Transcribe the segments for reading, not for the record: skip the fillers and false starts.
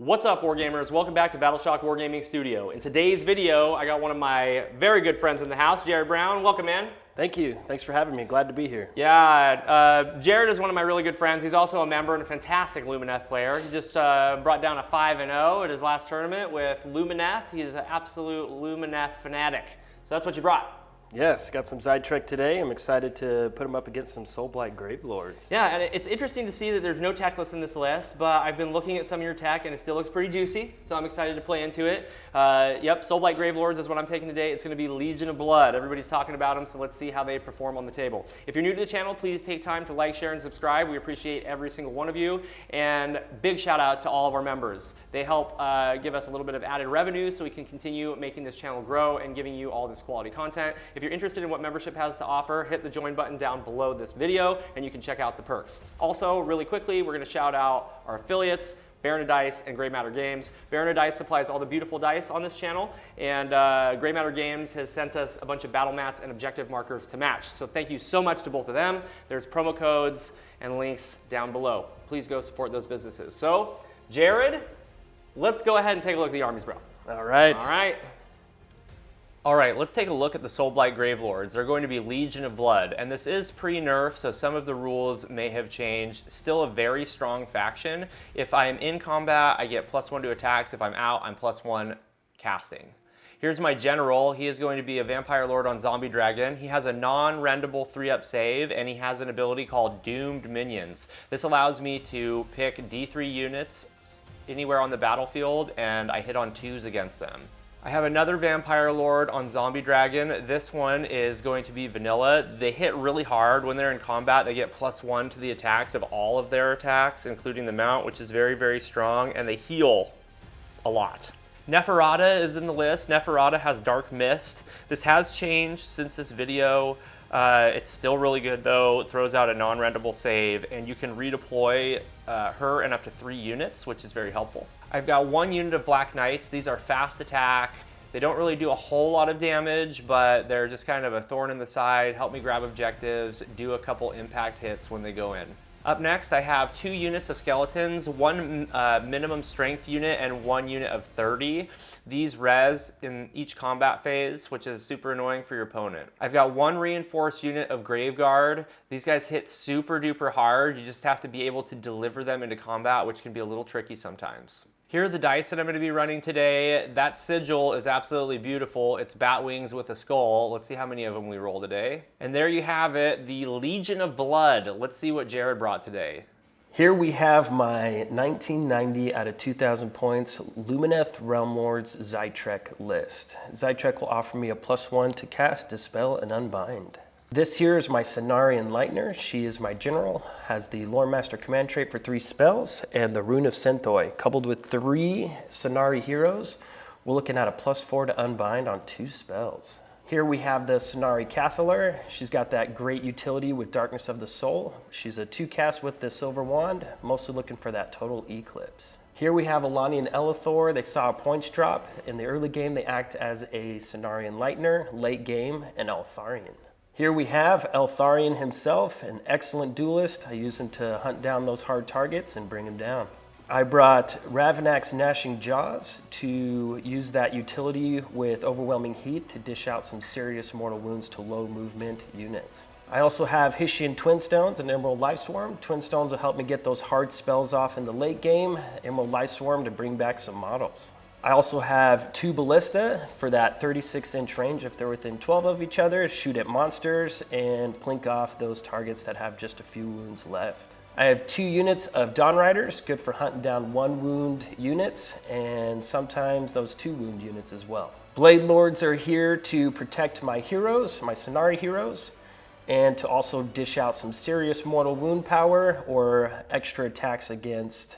What's up, Wargamers? Welcome back to Battleshock Wargaming Studio. In today's video, I got one of my very good friends in the house, Jared Brown. Welcome, man. Thank you. Thanks for having me. Glad to be here. Yeah, Jared is one of my really good friends. He's also a member and a fantastic Lumineth player. He just brought down a 5-0 at his last tournament with Lumineth. He's an absolute Lumineth fanatic. So that's what you brought. Yes, got some Zytrek today. I'm excited to put them up against some Soulblight Gravelords. Yeah, and it's interesting to see that there's no tech list in this list, but I've been looking at some of your tech and it still looks pretty juicy, so I'm excited to play into it. Yep, Soulblight Gravelords is what I'm taking today. It's going to be Legion of Blood. Everybody's talking about them, so let's see how they perform on the table. If you're new to the channel, please take time to like, share, and subscribe. We appreciate every single one of you, and big shout out to all of our members. They help give us a little bit of added revenue so we can continue making this channel grow and giving you all this quality content. If you're interested in what membership has to offer, hit the join button down below this video and you can check out the perks. Also, really quickly, we're going to shout out our affiliates, Baron of Dice and Grey Matter Games. Baron of Dice supplies all the beautiful dice on this channel, and Grey Matter Games has sent us a bunch of battle mats and objective markers to match. So thank you so much to both of them. There's promo codes and links down below. Please go support those businesses. So, Jared, let's go ahead and take a look at the armies, bro. All right. All right. All right, let's take a look at the Soulblight Gravelords. They're going to be Legion of Blood, and this is pre-nerf, so some of the rules may have changed. Still a very strong faction. If I'm in combat, I get +1 to attacks. If I'm out, I'm +1 casting. Here's my general. He is going to be a Vampire Lord on Zombie Dragon. He has a non-rendable 3-up save, and he has an ability called Doomed Minions. This allows me to pick D3 units anywhere on the battlefield, and I hit on 2s against them. I have another Vampire Lord on Zombie Dragon. This one is going to be vanilla. They hit really hard when they're in combat. They get +1 to the attacks of all of their attacks, including the mount, which is very, very strong, and they heal a lot. Neferata is in the list. Neferata has Dark Mist. This has changed since this video. It's still really good though. It throws out a non-rendable save, and you can redeploy her and up to 3 units, which is very helpful. I've got 1 unit of Black Knights. These are fast attack. They don't really do a whole lot of damage, but they're just kind of a thorn in the side, help me grab objectives, do a couple impact hits when they go in. Up next, I have 2 units of skeletons, 1 minimum strength unit and 1 unit of 30. These res in each combat phase, which is super annoying for your opponent. I've got 1 reinforced unit of Graveguard. These guys hit super duper hard. You just have to be able to deliver them into combat, which can be a little tricky sometimes. Here are the dice that I'm going to be running today. That sigil is absolutely beautiful. It's bat wings with a skull. Let's see how many of them we roll today. And there you have it, the Legion of Blood. Let's see what Jared brought today. Here we have my 1990 out of 2,000 points Lumineth Realm Lords Zytrek list. Zytrek will offer me a +1 to cast, dispel, and unbind. This here is my Cenarian Lightner. She is my general, has the Lore Master command trait for 3 spells, and the Rune of Synthoi. Coupled with 3 Cenari heroes, we're looking at a +4 to unbind on 2 spells. Here we have the Cenari Cathalar. She's got that great utility with Darkness of the Soul. She's a 2 cast with the Silver Wand, mostly looking for that total eclipse. Here we have Alani and Elithor. They saw a points drop. In the early game, they act as a Cenarian Lightner, late game, an Eltharion. Here we have Eltharion himself, an excellent duelist. I use him to hunt down those hard targets and bring him down. I brought Ravnak's Gnashing Jaws to use that utility with Overwhelming Heat to dish out some serious mortal wounds to low movement units. I also have Hessian Twinstones and Emerald Lifeswarm. Twinstones will help me get those hard spells off in the late game. Emerald Lifeswarm to bring back some models. I also have 2 Ballista for that 36-inch range if they're within 12 of each other, shoot at monsters and plink off those targets that have just a few wounds left. I have 2 units of Dawn Riders, good for hunting down 1 wound units and sometimes those 2 wound units as well. Blade Lords are here to protect my heroes, my Cenari heroes, and to also dish out some serious mortal wound power or extra attacks against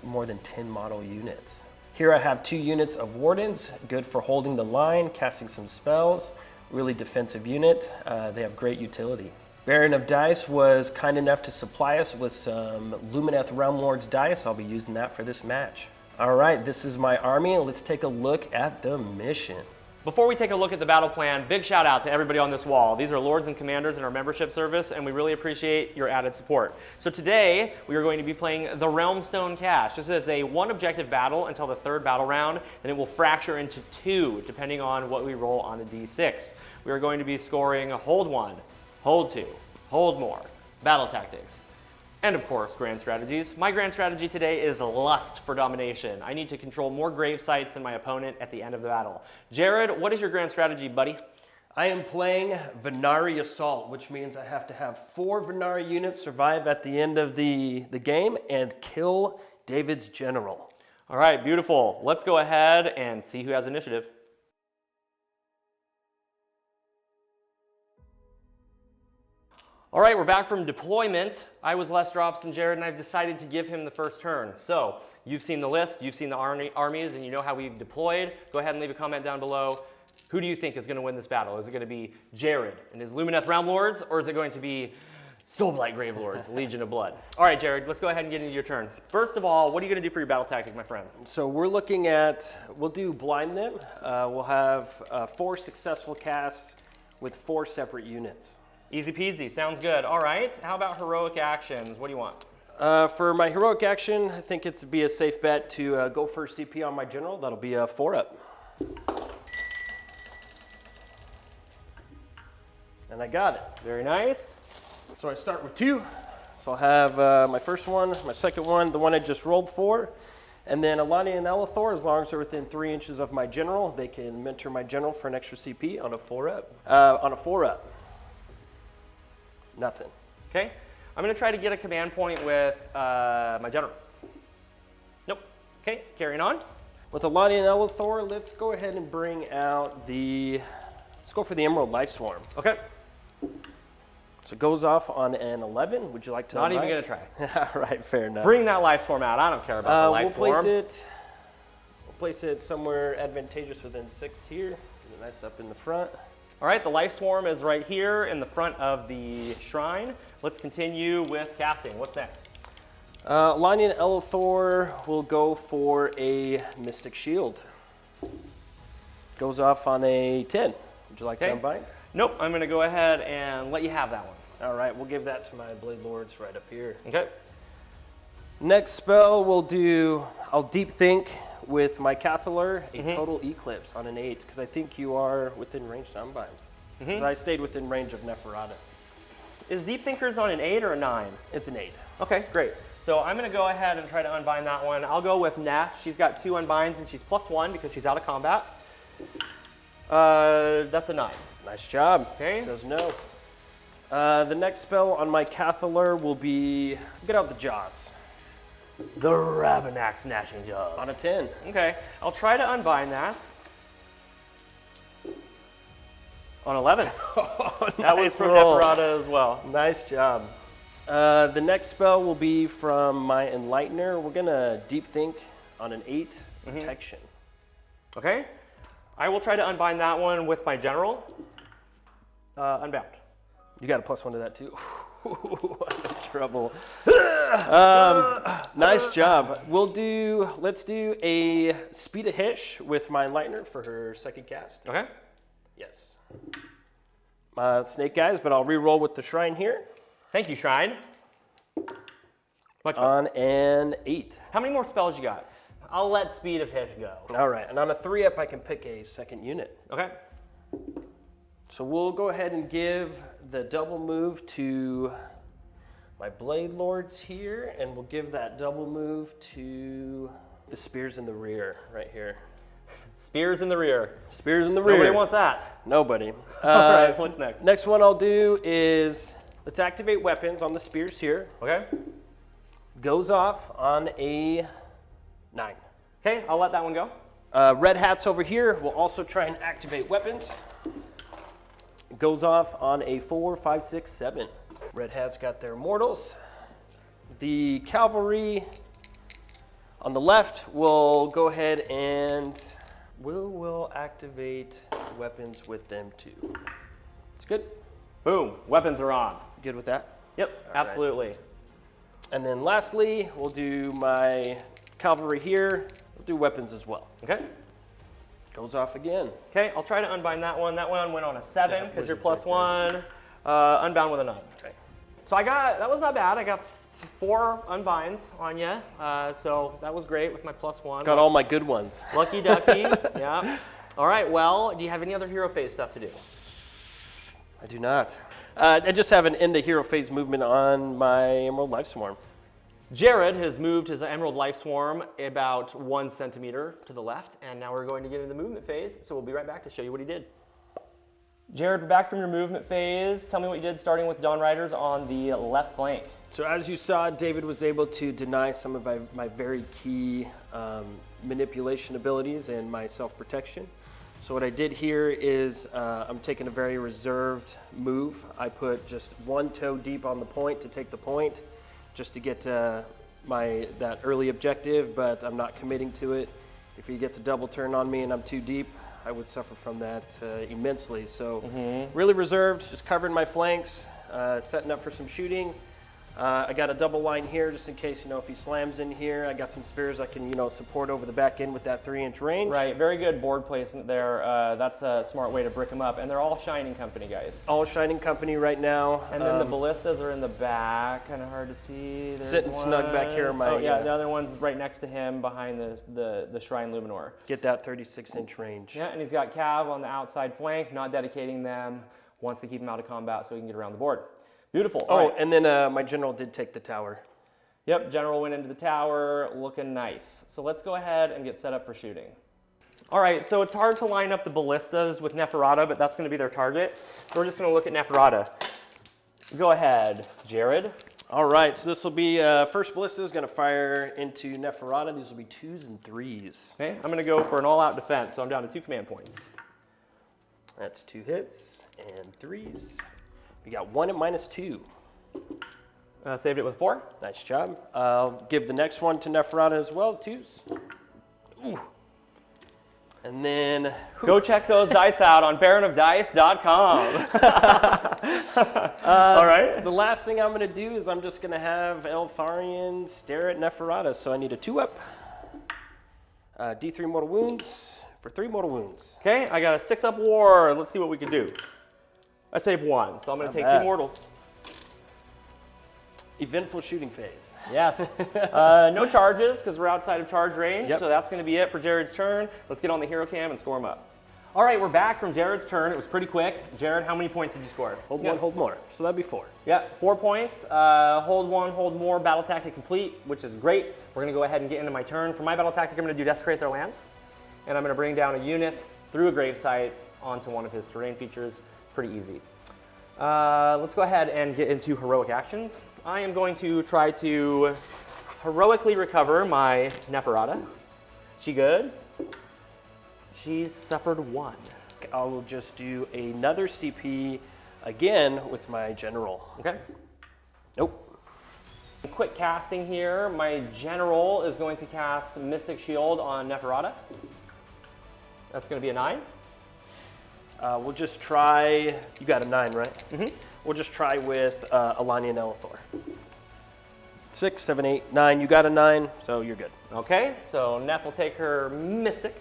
more than 10 model units. Here I have 2 units of Wardens, good for holding the line, casting some spells, really defensive unit. They have great utility. Baron of Dice was kind enough to supply us with some Lumineth Realm Lords dice. I'll be using that for this match. All right, this is my army. Let's take a look at the mission. Before we take a look at the battle plan, big shout out to everybody on this wall. These are lords and commanders in our membership service, and we really appreciate your added support. So today, we are going to be playing the Realmstone Cache. This is a one objective battle until the third battle round, then it will fracture into two, depending on what we roll on a d6. We are going to be scoring hold 1, hold 2, hold more, battle tactics, and of course, grand strategies. My grand strategy today is lust for domination. I need to control more grave sites than my opponent at the end of the battle. Jared, what is your grand strategy, buddy? I am playing Venari Assault, which means I have to have 4 Venari units survive at the end of the game and kill David's general. All right, beautiful. Let's go ahead and see who has initiative. All right, we're back from deployment. I was less drops than Jared, and I've decided to give him the first turn. So, you've seen the list, you've seen the armies, and you know how we've deployed. Go ahead and leave a comment down below. Who do you think is going to win this battle? Is it going to be Jared and his Lumineth Realmlords, or is it going to be Soulblight Gravelords, Legion of Blood? All right, Jared, let's go ahead and get into your turn. First of all, what are you going to do for your battle tactic, my friend? So we're looking at, we'll do blind them. We'll have 4 successful casts with 4 separate units. Easy peasy, sounds good. All right, how about heroic actions? What do you want? For my heroic action, I think it's be a safe bet to go for CP on my general. That'll be a 4-up. And I got it. Very nice. So I start with 2. So I'll have my first one, my second one, the one I just rolled for, and then Alani and Elithor, as long as they're within 3 inches of my general, they can mentor my general for an extra CP on a 4-up. On a 4-up. Nothing. Okay, I'm going to try to get a command point with my general. Nope. Okay, carrying on. With Alani and Elithor, let's go ahead and bring out let's go for the Emerald Life Swarm. Okay. So it goes off on an 11. Would you like to? Not even going to try. All right, fair enough. Bring that life swarm out. I don't care about the life swarm. We'll place it somewhere advantageous within 6 here. Get it nice up in the front. All right, the life swarm is right here in the front of the shrine. Let's continue with casting. What's next? Alani and Elithor will go for a Mystic Shield. Goes off on a 10. Would you like to unbind? Nope, I'm going to go ahead and let you have that one. All right, we'll give that to my Blade Lords right up here. Okay. Next spell I'll Deep Think with my Cathalar, a Total Eclipse on an 8, because I think you are within range to unbind. So I stayed within range of Neferata. Is Deep Thinkers on an 8 or a 9? It's an 8. Okay, great. So I'm going to go ahead and try to unbind that one. I'll go with Neff. She's got 2 unbinds, and she's +1 because she's out of combat. That's a 9. Nice job. Okay. Says no. The next spell on my Cathalar will be, get out the Jaws. The Ravenax Snatching Jaws. On a 10. Okay, I'll try to unbind that. On 11. That was from Neferata as well. Nice job. The next spell will be from my Enlightener. We're going to Deep Think on an 8, Protection. Okay, I will try to unbind that one with my general. Unbound. You got a +1 to that too. I'm in trouble. Nice job. Let's do a Speed of Hish with my Enlightener for her second cast. Okay. Yes. Snake guys, but I'll re-roll with the Shrine here. Thank you, Shrine. On an 8. How many more spells you got? I'll let Speed of Hish go. All right, and on a 3-up, I can pick a second unit. Okay. So we'll go ahead and give the double move to my Blade Lords here, and we'll give that double move to the Spears in the rear right here. Spears in the rear. Spears in the rear. Nobody wants that. Nobody. All right, what's next? Next one I'll do is, let's activate weapons on the Spears here. Okay. Goes off on a 9. Okay, I'll let that one go. Red Hats over here will also try and activate weapons. Goes off on a 4, 5, 6, 7. Red Hats got their mortals. The Cavalry on the left will go ahead and we'll activate weapons with them too. It's good. Boom, weapons are on. Good with that? Yep, All absolutely. Right. And then lastly, we'll do my Cavalry here. We'll do weapons as well. Okay. Goes off again. Okay, I'll try to unbind that one. That one went on a 7 because you're wizard's +1. Unbound with a 9. Okay. So that was not bad. I got 4 unbinds on you. So that was great with my +1. Got all my good ones. Lucky ducky, yeah. All right, well, do you have any other hero phase stuff to do? I do not. I just have an end of hero phase movement on my Emerald Life Swarm. Jared has moved his Emerald Life Swarm about 1 centimeter to the left, and now we're going to get into the movement phase, so we'll be right back to show you what he did. Jared, we're back from your movement phase. Tell me what you did, starting with Dawn Riders on the left flank. So as you saw, David was able to deny some of my very key manipulation abilities and my self-protection. So what I did here is I'm taking a very reserved move. I put just 1 toe deep on the point to take the point, just to get that early objective, but I'm not committing to it. If he gets a double turn on me and I'm too deep, I would suffer from that immensely. So really reserved, just covering my flanks, setting up for some shooting. I got a double line here just in case, if he slams in here. I got some spears I can, support over the back end with that 3-inch range. Right, very good board placement there. That's a smart way to brick them up. And they're all Shining Company, guys. All Shining Company right now. And then the ballistas are in the back, kind of hard to see. There's sitting snug back here in my... Oh yeah, the other one's right next to him behind the Shrine Luminor. Get that 36-inch range. Yeah, and he's got Cav on the outside flank, not dedicating them, wants to keep him out of combat so he can get around the board. Beautiful. Oh, right. And then my general did take the tower. Yep, general went into the tower, looking nice. So let's go ahead and get set up for shooting. All right, so it's hard to line up the ballistas with Neferata, but that's going to be their target. So we're just going to look at Neferata. Go ahead, Jared. All right, so this will be first ballista is going to fire into Neferata. These will be 2s and 3s. Okay, I'm going to go for an all-out defense, so I'm down to 2 command points. That's 2 hits and 3s. We got 1 at -2. Saved it with 4. Nice job. I'll give the next one to Neferata as well, 2s. Ooh. And then... Go check those dice out on baronofdice.com. All right. The last thing I'm going to do is I'm just going to have Eltharion stare at Neferata. So I need a 2-up, D3 mortal wounds for 3 mortal wounds. Okay, I got a 6-up war. Let's see what we can do. I saved 1, so I'm going to take 2 mortals. Eventful shooting phase. Yes. No charges because we're outside of charge range, Yep. so that's going to be it for Jared's turn. Let's get on the hero cam and score him up. All right, we're back from Jared's turn. It was pretty quick. Jared, how many points did you score? Hold 1, hold more. So that'd be 4. Yeah, 4 points. Hold 1, hold more. Battle tactic complete, which is great. We're going to go ahead and get into my turn. For my battle tactic, I'm going to do Desecrate Their Lands, and I'm going to bring down a unit through a gravesite onto one of his terrain features. Pretty easy. Let's go ahead and get into heroic actions. I am going to try to heroically recover my Neferata. She good? She suffered 1. I will just do another CP again with my general. Okay. Nope. Quick casting here. My general is going to cast Mystic Shield on Neferata. That's going to be a 9. We'll just try, you got a 9, right? Mm-hmm. We'll just try with Alania and Elithor. 6, 7, 8, 9. You got a 9, so you're good. Okay, so Neff will take her Mystic.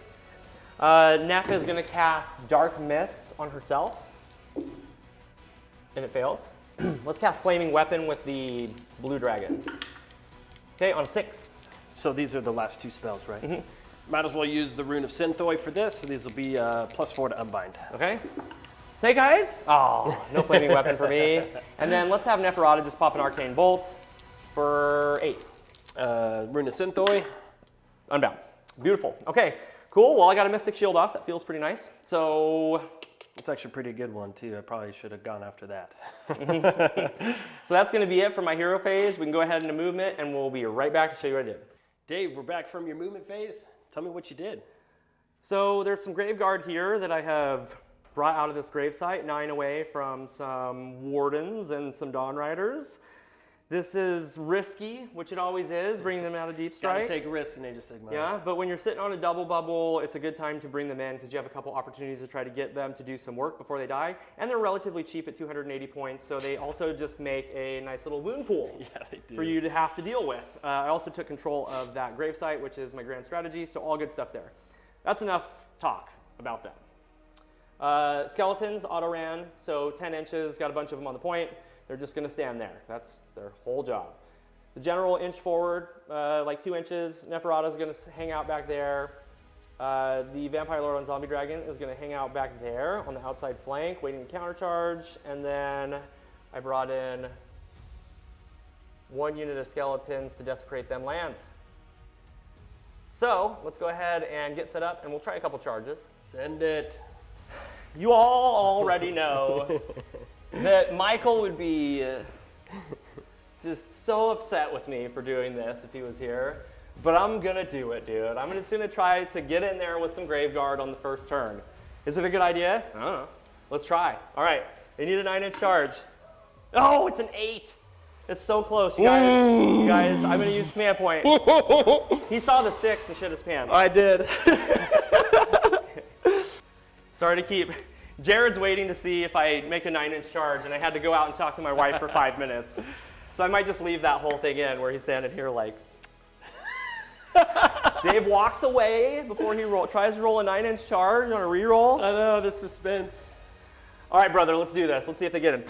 Neff is going to cast Dark Mist on herself. And it fails. Let's cast Flaming Weapon with the Blue Dragon. Okay, on 6. So these are the last 2 spells, right? Mm-hmm. Might as well use the Rune of Synthoi for this, so these will be +4 to unbind. Okay. Snake Eyes? Oh, no Flaming Weapon for me. And then let's have Neferata just pop an Arcane Bolt for 8. Rune of Synthoi. Unbound. Beautiful. Okay, cool. Well, I got a Mystic Shield off. That feels pretty nice. So it's actually a pretty good one, too. I probably should have gone after that. So that's going to be it for my hero phase. We can go ahead into movement, and we'll be right back to show you what I did. Dave, we're back from your movement phase. Tell me what you did. So there's some Graveguard here that I have brought out of this gravesite, 9 away from some Wardens and some Dawn Riders. This is risky, which it always is, bringing them out of Deep Strike. Gotta take risks in Age of Sigmar. Yeah, but when you're sitting on a double bubble, it's a good time to bring them in because you have a couple opportunities to try to get them to do some work before they die. And they're relatively cheap at 280 points, so they also just make a nice little wound pool for you to have to deal with. I also took control of that gravesite, which is my grand strategy, so all good stuff there. That's enough talk. about them. Skeletons auto-ran, so 10 inches, got a bunch of them on the point. They're just going to stand there. That's their whole job. The general inch forward, like 2 inches. Neferata is going to hang out back there. The Vampire Lord on Zombie Dragon is going to hang out back there on the outside flank, waiting to countercharge. And then I brought in 1 unit of skeletons to desecrate them lands. So let's go ahead and get set up, and we'll try a couple charges. Send it. You all already know that Michael would be just so upset with me for doing this if he was here. But I'm gonna do it, dude. I'm just gonna try to get in there with some Graveguard on the first turn. Is it a good idea? I don't know. Let's try. All right, they need a 9-inch charge. Oh, it's an 8. It's so close, you guys. You guys, I'm gonna use command point. He saw the 6 and shit his pants. I did. Sorry to keep. Jared's waiting to see if I make a 9-inch charge, and I had to go out and talk to my wife for 5 minutes. So I might just leave that whole thing in where he's standing here like. Dave walks away before he tries to roll a 9-inch charge on a reroll. I know, the suspense. All right, brother, let's do this. Let's see if they get him.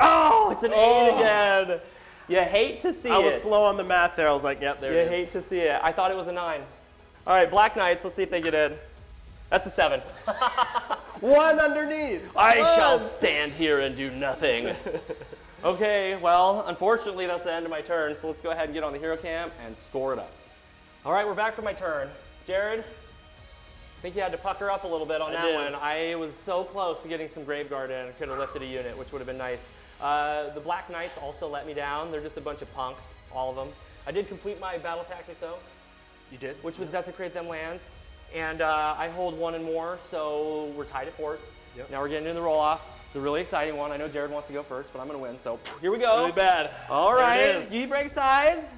Oh, it's an 8 again. You hate to see it. I was slow on the math there. I was like, yep, there it is. You hate to see it. I thought it was a 9. All right, Black Knights, let's see if they get in. That's a 7. 1 underneath. I shall stand here and do nothing. Okay, well, unfortunately, that's the end of my turn, so let's go ahead and get on the hero camp and score it up. All right, we're back for my turn. Jared, I think you had to pucker up a little bit on that one. I was so close to getting some Graveguard in. I could have lifted a unit, which would have been nice. The Black Knights also let me down. They're just a bunch of punks, all of them. I did complete my battle tactic, though. You did? Which was desecrate them lands. And I hold 1 and more, so we're tied at 4s. Yep. Now we're getting into the roll-off. It's a really exciting one. I know Jared wants to go first, but I'm going to win, so here we go. Really bad. All right. He breaks ties.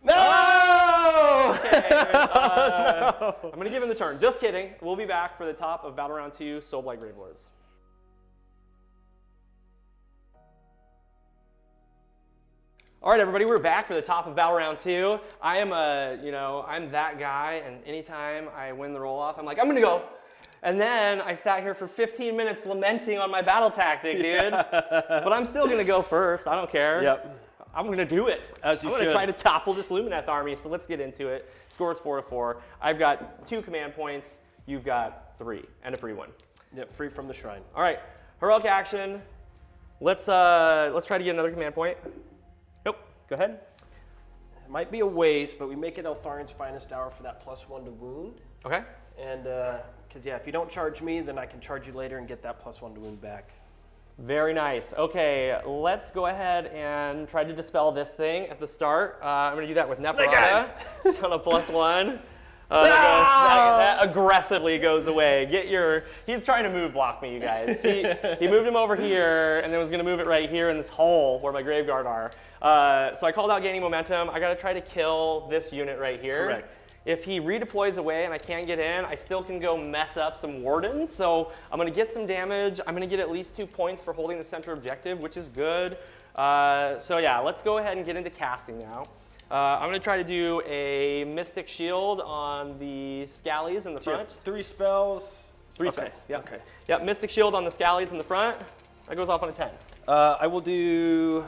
No! Oh! Okay. No! I'm going to give him the turn. Just kidding. We'll be back for the top of Battle Round 2, Soulblight Gravelords. All right, everybody, we're back for the top of Battle Round 2. I am I'm that guy, and anytime I win the roll-off, I'm like, I'm going to go. And then I sat here for 15 minutes lamenting on my battle tactic, dude. But I'm still going to go first. I don't care. Yep. I'm going to do it. As you I'm going to should. try to topple this Lumineth army, so let's get into it. Score is 4-4. I've got 2 command points. You've got 3, and a free one. Yep, free from the shrine. All right, heroic action. Let's try to get another command point. Nope, go ahead. It might be a waste, but we make it Eltharian's finest hour for that +1 to wound. Okay. And, because if you don't charge me, then I can charge you later and get that +1 to wound back. Very nice. Okay, let's go ahead and try to dispel this thing at the start. I'm going to do that with Neferata. On a +1. That aggressively goes away. He's trying to move block me, you guys. He moved him over here and then was going to move it right here in this hole where my Graveguard are. So I called out gaining momentum. I got to try to kill this unit right here. Correct. If he redeploys away and I can't get in, I still can go mess up some wardens. So I'm going to get some damage. I'm going to get at least 2 points for holding the center objective, which is good. So yeah, let's go ahead and get into casting now. I'm going to try to do a Mystic Shield on the Scallies in the front. 3 spells. 3 spells, yep. Okay. Yep, Mystic Shield on the Scallies in the front. That goes off on a 10. I will do,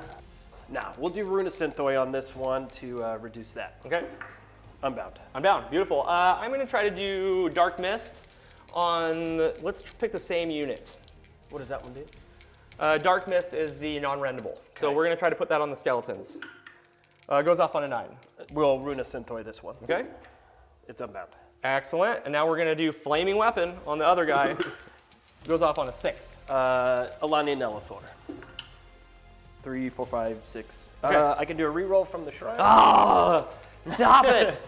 we'll do Runa Synthoi on this one to reduce that. Okay. Unbound. I'm down, beautiful. I'm going to try to do Dark Mist on, let's pick the same unit. What does that one do? Dark Mist is the non-rendable. So we're going to try to put that on the skeletons. It goes off on a 9. We'll Runa Synthoi this one. Okay. It's unbound. Excellent. And now we're going to do Flaming Weapon on the other guy. Goes off on a 6. Alani and Elithor. 3, 4, 5, 6. Okay. I can do a reroll from the shrine. Oh, stop it.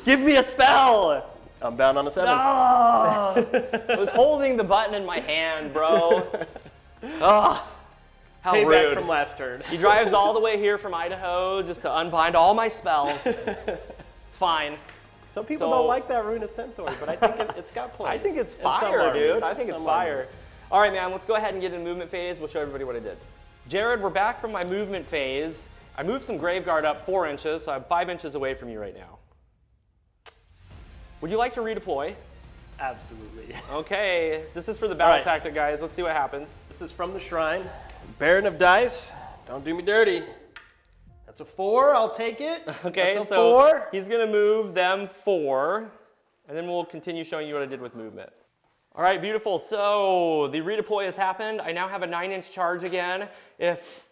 Give me a spell. Unbound on a 7. Oh, I was holding the button in my hand, bro. Oh, how Payback rude. from last turn. He drives all the way here from Idaho just to unbind all my spells. It's fine. Some people don't like that Runa Synthoi, but I think it's got play. I think it's In some fire, armies. dude. I think it's Some fire. armies. All right, man, let's go ahead and get in movement phase. We'll show everybody what I did. Jared, we're back from my movement phase. I moved some Graveguard up 4 inches, so I'm 5 inches away from you right now. Would you like to redeploy? Absolutely. Okay, this is for the battle right. tactic, guys. Let's see what happens. This is from the shrine. Baron of dice. Don't do me dirty. That's a 4. I'll take it. Okay, That's a so 4. he's gonna move them 4, and then we'll continue showing you what I did with movement. All right, beautiful. So the redeploy has happened. I now have a 9-inch charge again. If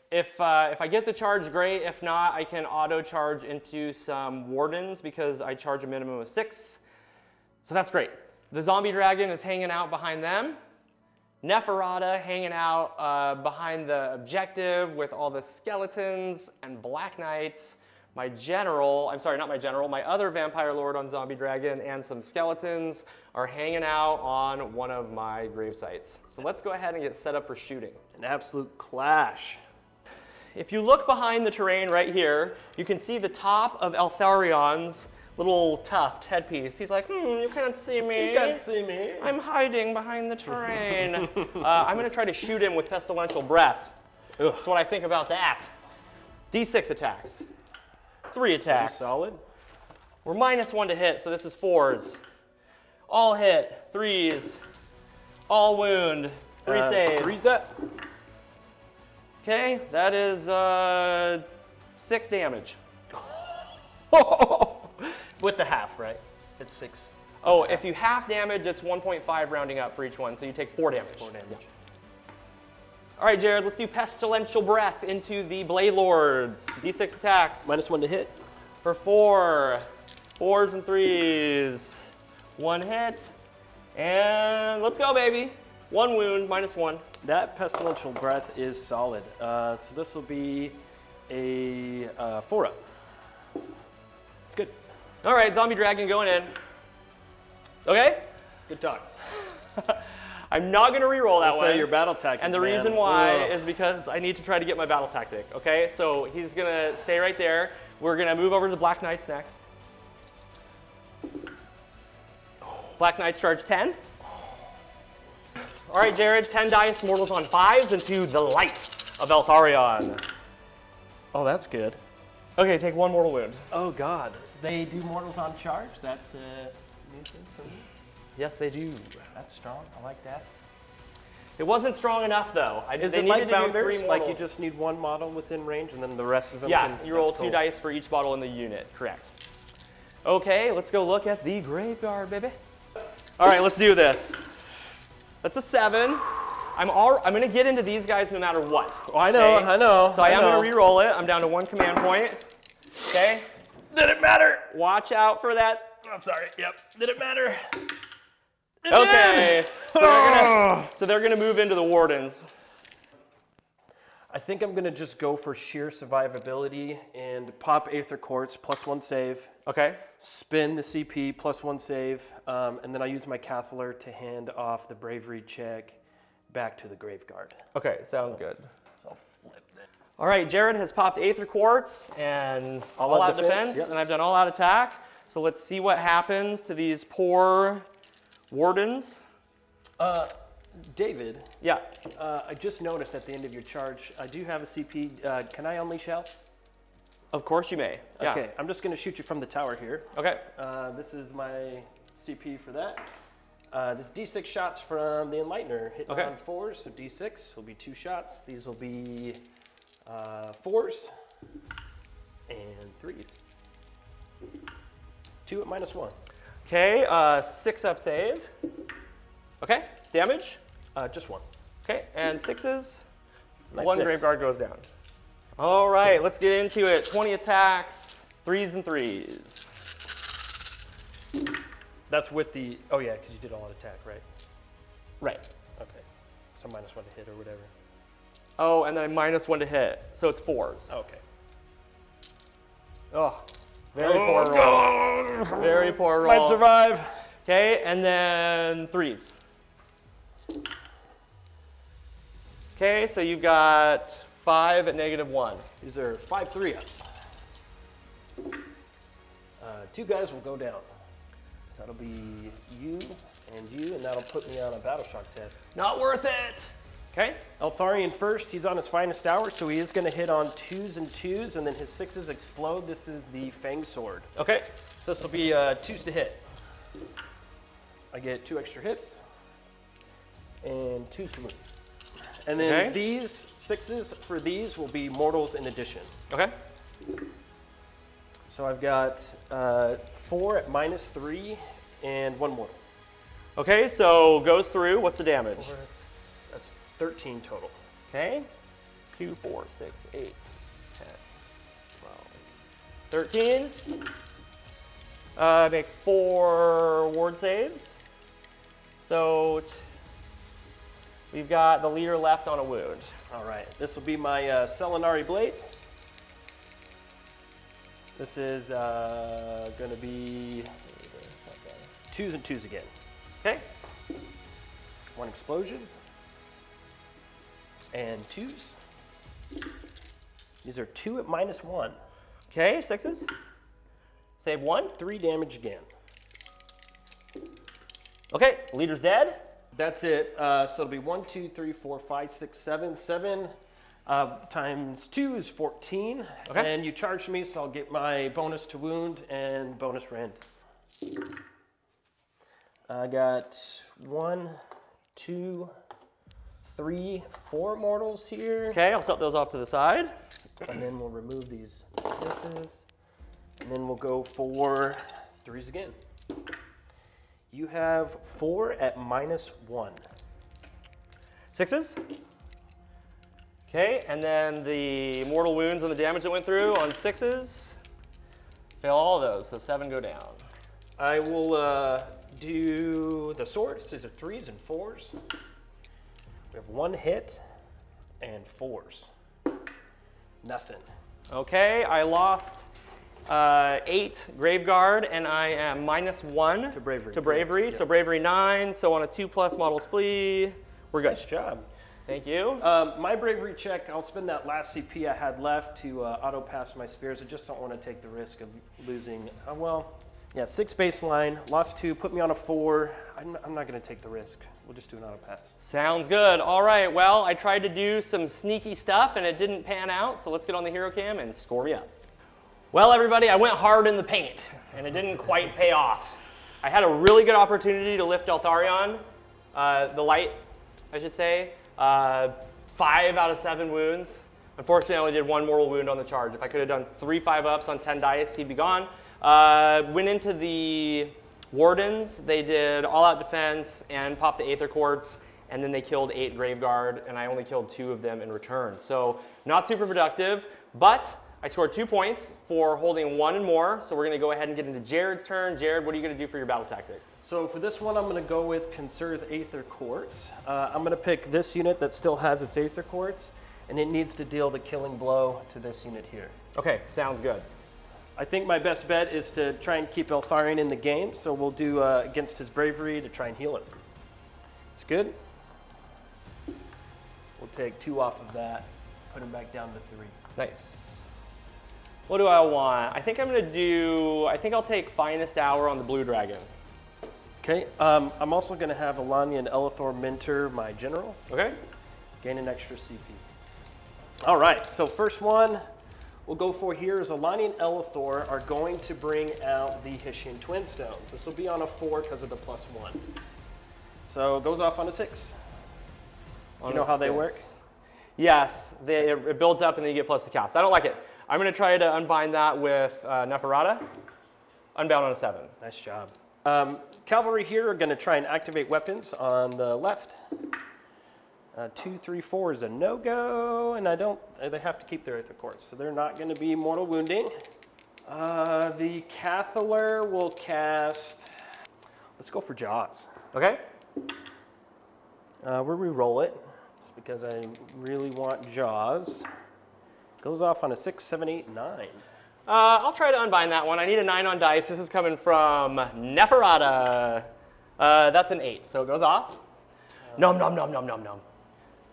I get the charge, great. If not, I can auto charge into some wardens because I charge a minimum of 6. So that's great. The zombie dragon is hanging out behind them. Neferata hanging out behind the objective with all the skeletons and black knights. My general, I'm sorry, not my general, my other vampire lord on zombie dragon and some skeletons are hanging out on one of my grave sites. So let's go ahead and get set up for shooting. An absolute clash. If you look behind the terrain right here, you can see the top of Altharion's little tuft headpiece. He's like, you can't see me. You can't see me. I'm hiding behind the terrain. I'm gonna try to shoot him with Pestilential Breath. Ugh. That's what I think about that. D6 attacks. 3 attacks. Pretty solid. We're -1 to hit, so this is 4s. All hit, 3s. All wound, 3 saves. Reset. Okay, that is 6 damage. With the half, right? It's 6. Oh, if you half damage, it's 1.5 rounding up for each one, so you take 4 damage. 4 damage. All right, Jared, let's do Pestilential Breath into the Gravelords. D6 attacks. -1 to hit. For 4. 4s and 3s. 1 hit. And let's go, baby. 1 wound, -1. That pestilential breath is solid. So this will be a 4-up. It's good. All right, zombie dragon going in. Okay? Good talk. I'm not going to re-roll that Let's one. say your battle tactic. And the man. reason why Ugh. is because I need to try to get my battle tactic, okay? So he's gonna stay right there. We're gonna move over to the Black Knights next. Black Knights charge 10. All right, Jared, 10 dice, mortals on 5s into the light of Eltharion. Oh, that's good. Okay, take 1 mortal wound. Oh God, they do mortals on charge. That's a new thing for me. Yes, they do. That's strong. I like that. It wasn't strong enough, though. Is they it needed like to do Bounders? 3 Like you mortals. just need 1 model within range, and then the rest of them. Yeah, can, you roll that's 2 cool. dice for each bottle in the unit, correct. Okay, let's go look at the Graveguard, baby. All right, let's do this. That's a 7. I'm gonna get into these guys no matter what. Oh, I know, okay? I know. So I am know. gonna re-roll it. I'm down to 1 command point. Okay? Did it matter? Watch out for that. I'm sorry. Yep. Did it matter? It Okay. did. So they're gonna move into the Wardens. I think I'm gonna just go for sheer survivability and pop Aether Quartz +1 save. Okay. Spin the CP +1 save, and then I use my Cathler to hand off the bravery check back to the Graveguard. Okay, sounds good. So I'll flip that. All right, Jared has popped Aether Quartz and All all out out defense, defense, yep. and I've done all out attack. So let's see what happens to these poor Wardens. David, Yeah. I just noticed at the end of your charge, I do have a CP. Can I unleash hell? Of course you may. Yeah. Okay, I'm just gonna shoot you from the tower here. Okay. This is my CP for that. This D6 shots from the Enlightener hitting Okay. on 4s, so D6 will be 2 shots. These will be 4s and 3s. 2 at -1. Okay, 6-up save. Okay, damage. Just 1. Okay, and 6s. Nice 1 6. Graveguard goes down. All right, let's get into it. 20 attacks, 3s and 3s. That's with the, oh yeah, because you did all out attack, right? Right. Okay, so -1 to hit or whatever. Oh, and then a -1 to hit, so it's 4s. Okay. Oh, very poor roll. Very poor roll. Might survive. Okay, and then 3s. Okay, so you've got 5 at -1. These are 5 3-ups. 2 guys will go down. So that'll be you, and that'll put me on a battle shock test. Not worth it. Okay. Eltharion first, he's on his finest hour, so he is going to hit on 2s and 2s, and then his 6s explode. This is the Fang Sword. Okay. So this will be 2s to hit. I get 2 extra hits and 2 to move. And then Okay. these 6s for these will be mortals in addition. Okay. So I've got 4 at -3 and 1 mortal. Okay, so goes through. What's the damage? That's 13 total. Okay. 2, 4, 6, 8, 10, 12, 13. Make 4 ward saves. So we've got the leader left on a wound. All right, this will be my Selenari Blade. This is going to be 2s and 2s again. Okay. 1 explosion and 2s. These are 2 at -1. Okay, 6s. Save 1. 3 damage again. Okay, leader's dead. That's it. So it'll be 1, 2, 3, 4, 5, 6, 7. 7 times 2 is 14. Okay. And you charged me, so I'll get my bonus to wound and bonus rend. I got 1, 2, 3, 4 mortals here. Okay, I'll set those off to the side. And then we'll remove these misses. And then we'll go for 3s again. You have 4 at -1. 6s. Okay, and then the mortal wounds and the damage that went through on 6s. Fail all of those, so 7 go down. I will do the swords. These are 3s and 4s. We have 1 hit and 4s. Nothing. Okay, I lost 8 Graveguard, and I am -1 To bravery. To bravery, Yep. so bravery 9. So on a 2+ models flee, we're good. Nice job. Thank you. My bravery check, I'll spend that last CP I had left to auto pass my spears. I just don't want to take the risk of losing. Yeah, 6 baseline, lost 2, put me on a 4. I'm not going to take the risk. We'll just do an auto pass. Sounds good. All right, well, I tried to do some sneaky stuff, and it didn't pan out, so let's get on the hero cam and score me up. Well, everybody, I went hard in the paint, and it didn't quite pay off. I had a really good opportunity to lift Eltharion, the light, I should say. 5 out of 7 wounds. Unfortunately, I only did 1 mortal wound on the charge. If I could have done 3 5-ups on 10 dice, he'd be gone. Went into the Wardens. They did all-out defense and popped the Aether Quartz, and then they killed 8 Graveguard, and I only killed 2 of them in return. So not super productive, but I scored 2 points for holding 1 and more. So we're going to go ahead and get into Jared's turn. Jared, what are you going to do for your battle tactic? So for this one, I'm going to go with Conserve Aether Quartz. I'm going to pick this unit that still has its Aether Quartz, and it needs to deal the killing blow to this unit here. Okay, sounds good. I think my best bet is to try and keep Eltharion in the game, so we'll do against his bravery to try and heal him. It's good. We'll take 2 off of that, put him back down to 3. Nice. What do I want? I think I'll take Finest Hour on the Blue Dragon. Okay, I'm also going to have Alanya and Elithor mentor my general, Okay? gain an extra CP. All right, so first one we'll go for here is Alanya and Elithor are going to bring out the Hessian Twin Stones. This will be on a 4 because of the +1. So it goes off on a 6. You know how they work? Yes, it builds up and then you get plus to cast. I don't like it. I'm going to try to unbind that with Neferata. Unbound on a 7. Nice job. Cavalry here are going to try and activate weapons on the left. 2, 3, 4 is a no-go, and they have to keep their Aether Quartz, so they're not going to be mortal wounding. The Cathaler will cast, let's go for Jaws. Okay? We'll re-roll it, just because I really want Jaws. Goes off on a 6, 7, 8, 9. I'll try to unbind that one. I need a 9 on dice. This is coming from Neferata. That's an 8, so it goes off. Nom, nom, nom, nom, nom, nom.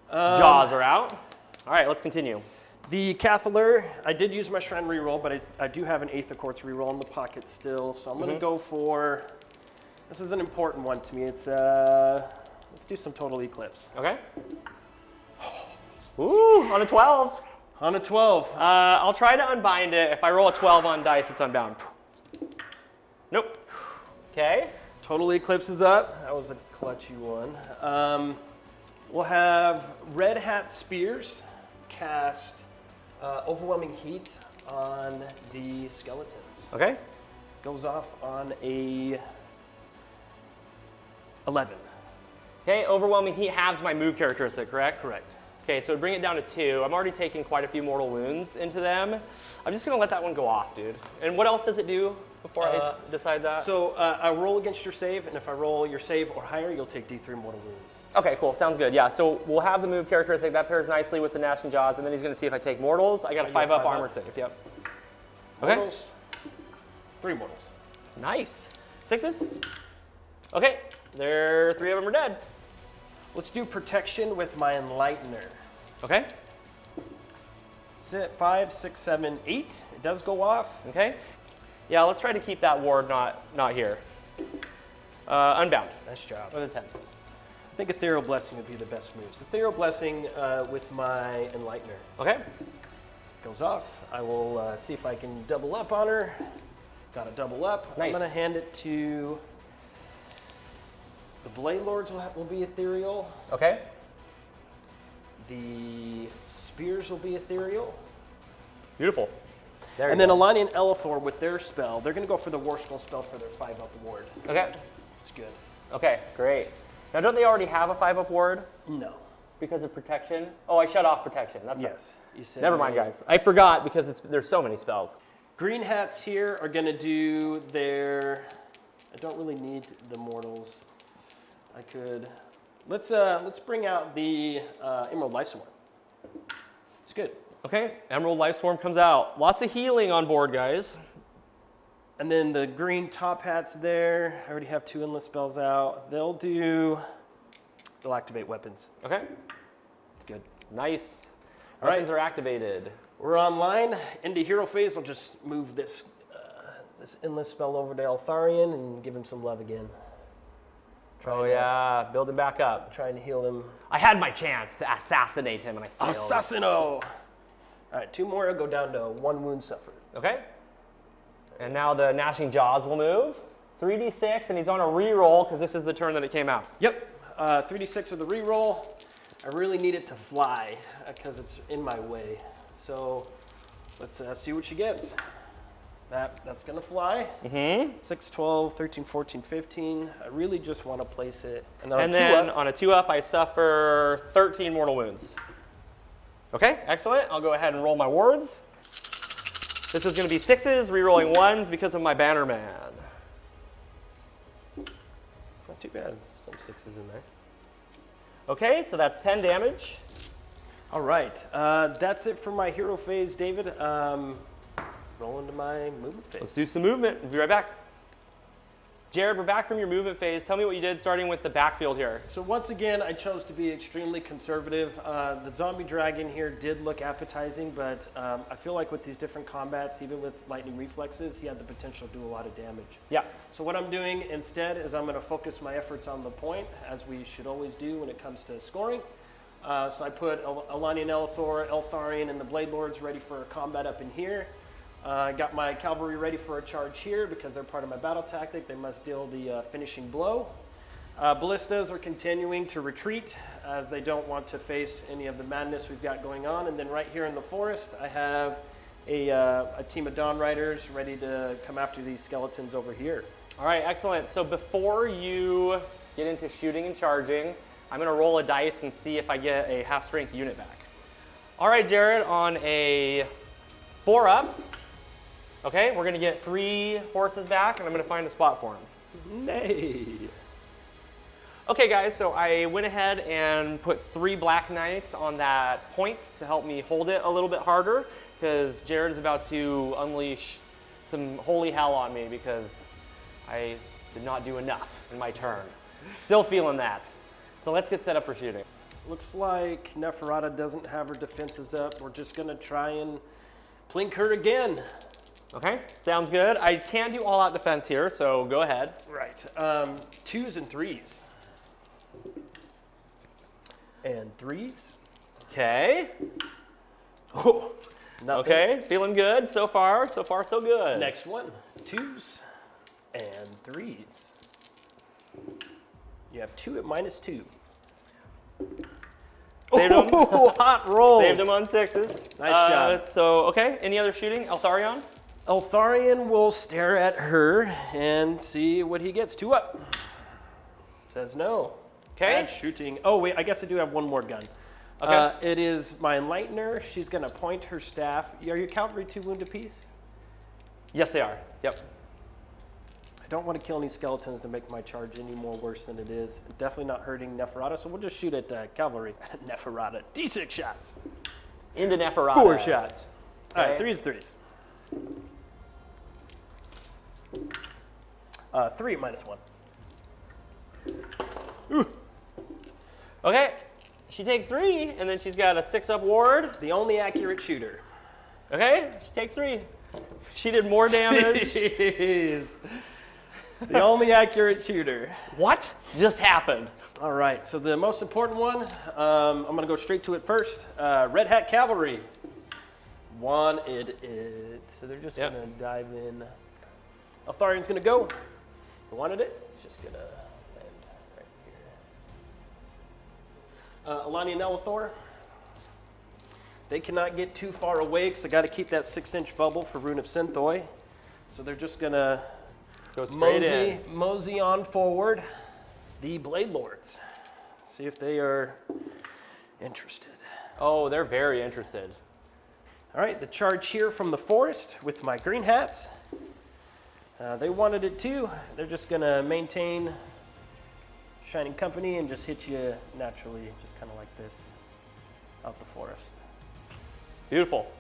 Jaws are out. All right, let's continue. The Cathaler, I did use my Shrine reroll, but I do have an Aether Quartz reroll in the pocket still, so I'm going to go for, this is an important one to me. It's, let's do some Total Eclipse. Okay. Ooh, on a 12. On a 12. I'll try to unbind it. If I roll a 12 on dice, it's unbound. Nope. Okay. Total Eclipse is up. That was a clutchy one. We'll have Red Hat Spears cast Overwhelming Heat on the skeletons. Okay. Goes off on a 11. Okay, Overwhelming Heat halves my move characteristic, correct? Correct. Okay, so bring it down to 2. I'm already taking quite a few mortal wounds into them. I'm just gonna let that one go off, dude. And what else does it do before I decide that? So I roll against your save, and if I roll your save or higher, you'll take D3 mortal wounds. Okay, cool, sounds good. Yeah, so we'll have the move characteristic. That pairs nicely with the Gnashing Jaws, and then he's gonna see if I take mortals. I got a 5-up armor save, yep. Mortals, 3 mortals. Nice. 6s? Okay, 3 of them are dead. Let's do protection with my Enlightener. Okay, 5, 6, 7, 8. It does go off. okay. Yeah, let's try to keep that ward not here. Unbound Nice job. with a 10. I think Ethereal Blessing would be the best moves. Ethereal Blessing with my Enlightener Okay, goes off. I will see if I can double up on her. Got a double up. Nice. I'm going to hand it to the Blade Lords will be ethereal. okay. The Spears will be ethereal. Beautiful. There And you then go. Alani and Elithor with their spell, they're going to go for the War Scroll spell for their 5-up ward. Okay, It's good. okay, great. Now, don't they already have a 5-up ward No. because of protection? Oh, I shut off protection. That's right. Yes. You said Never mind, guys. I forgot because there's so many spells. Green hats here are going to do their. I don't really need the mortals. I could. Let's bring out the Emerald Lifeswarm. It's good. Okay, Emerald Lifeswarm comes out. Lots of healing on board, guys. And then the green top hats there. I already have 2 endless spells out. They'll activate weapons. Okay, It's good. nice. All right. Weapons are activated. We're online. Into hero phase. I'll just move this endless spell over to Eltharion and give him some love again. Oh yeah, build him back up. Trying to heal him. I had my chance to assassinate him and I failed. Assassino! All right, 2 more. I'll go down to 1 wound suffered. Okay. And now the Gnashing Jaws will move. 3d6, and he's on a reroll because this is the turn that it came out. Yep, 3d6 with a reroll. I really need it to fly because it's in my way. So let's see what she gets. That's gonna fly. 6, 12, 13, 14, 15. I really just want to place it. And then On a 2-up, I suffer 13 mortal wounds. Okay, excellent. I'll go ahead and roll my wards. This is going to be 6s, re-rolling 1s because of my Bannerman. Not too bad. Some 6s in there. Okay, so that's 10 damage. All right, that's it for my hero phase, David. Roll into my movement phase. Let's do some movement. We'll be right back. Jared, we're back from your movement phase. Tell me what you did starting with the backfield here. So once again, I chose to be extremely conservative. The zombie dragon here did look appetizing, but I feel like with these different combats, even with lightning reflexes, he had the potential to do a lot of damage. Yeah. So what I'm doing instead is I'm going to focus my efforts on the point, as we should always do when it comes to scoring. So I put Alani and Eltharion, and the Blade Lords ready for a combat up in here. I got my cavalry ready for a charge here because they're part of my battle tactic. They must deal the finishing blow. Ballistas are continuing to retreat as they don't want to face any of the madness we've got going on. And then right here in the forest, I have a team of Dawn Riders ready to come after these skeletons over here. All right, excellent. So before you get into shooting and charging, I'm going to roll a dice and see if I get a half-strength unit back. All right, Jared, on a 4-up, okay, we're going to get 3 horses back, and I'm going to find a spot for them. Nay. Okay, guys, so I went ahead and put 3 Black Knights on that point to help me hold it a little bit harder, because Jared is about to unleash some holy hell on me because I did not do enough in my turn. Still feeling that. So let's get set up for shooting. Looks like Neferata doesn't have her defenses up. We're just going to try and plink her again. Okay, sounds good. I can do all-out defense here, so go ahead. Right. 2s and 3s. And 3s. Okay. Oh, nothing. Okay, feeling good so far. So far, so good. Next one. 2s and 3s. You have 2 at -2. Saved him. Oh, hot roll. Saved him on 6s. Nice job. So, okay, any other shooting? Eltharion? Eltharion will stare at her and see what he gets. 2 up. Says no. Okay. Bad shooting. Oh, wait, I guess I do have one more gun. Okay. It is my Enlightener. She's going to point her staff. Are your cavalry 2 wound apiece? Yes, they are. Yep. I don't want to kill any skeletons to make my charge any more worse than it is. Definitely not hurting Neferata, so we'll just shoot at cavalry. Neferata. D6 shots. Into Neferata. 4 shots. All right, Okay. 3s, 3s. 3 at -1. Okay. She takes 3, and then she's got a 6-up ward. The only accurate shooter. Okay, she takes 3. She did more damage. Jeez. The only accurate shooter. What just happened? All right, so the most important one, I'm going to go straight to it first. Red Hat Cavalry. Wanted it. So they're just Yep. going to dive in. Eltharion's going to go. Wanted it. It's just going to land right here. Alani and Elithor. They cannot get too far away because I got to keep that 6-inch bubble for Rune of Synthoi. So they're just going to Go straight in. mosey on forward. The Blade Lords. See if they are interested. Oh, they're very interested. All right, the charge here from the forest with my green hats. They wanted it too. They're just going to maintain Shining Company and just hit you naturally, just kind of like this, out the forest. Beautiful.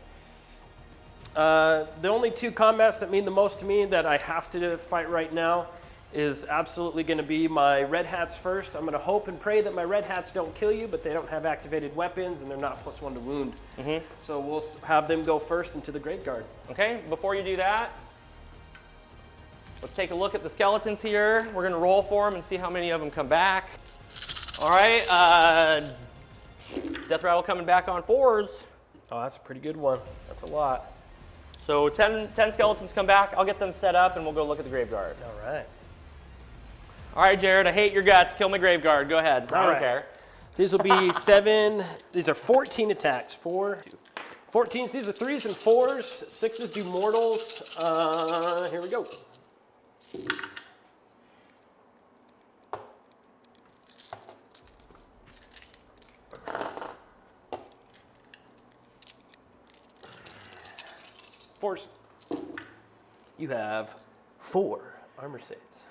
The only 2 combats that mean the most to me that I have to fight right now is absolutely going to be my red hats first. I'm going to hope and pray that my red hats don't kill you, but they don't have activated weapons and they're not +1 to wound. So we'll have them go first into the Graveguard. Okay, before you do that, let's take a look at the skeletons here. We're gonna roll for them and see how many of them come back. All right, Death Rattle coming back on 4s. Oh, that's a pretty good one. That's a lot. So 10 skeletons come back. I'll get them set up and we'll go look at the Graveguard. All right. All right, Jared, I hate your guts. Kill my Graveguard. Go ahead. I All don't right. care. These will be 7. These are 14 attacks. 4, 14. These are 3s and 4s. 6s do mortals. Here we go. Force. You have 4 armor saves.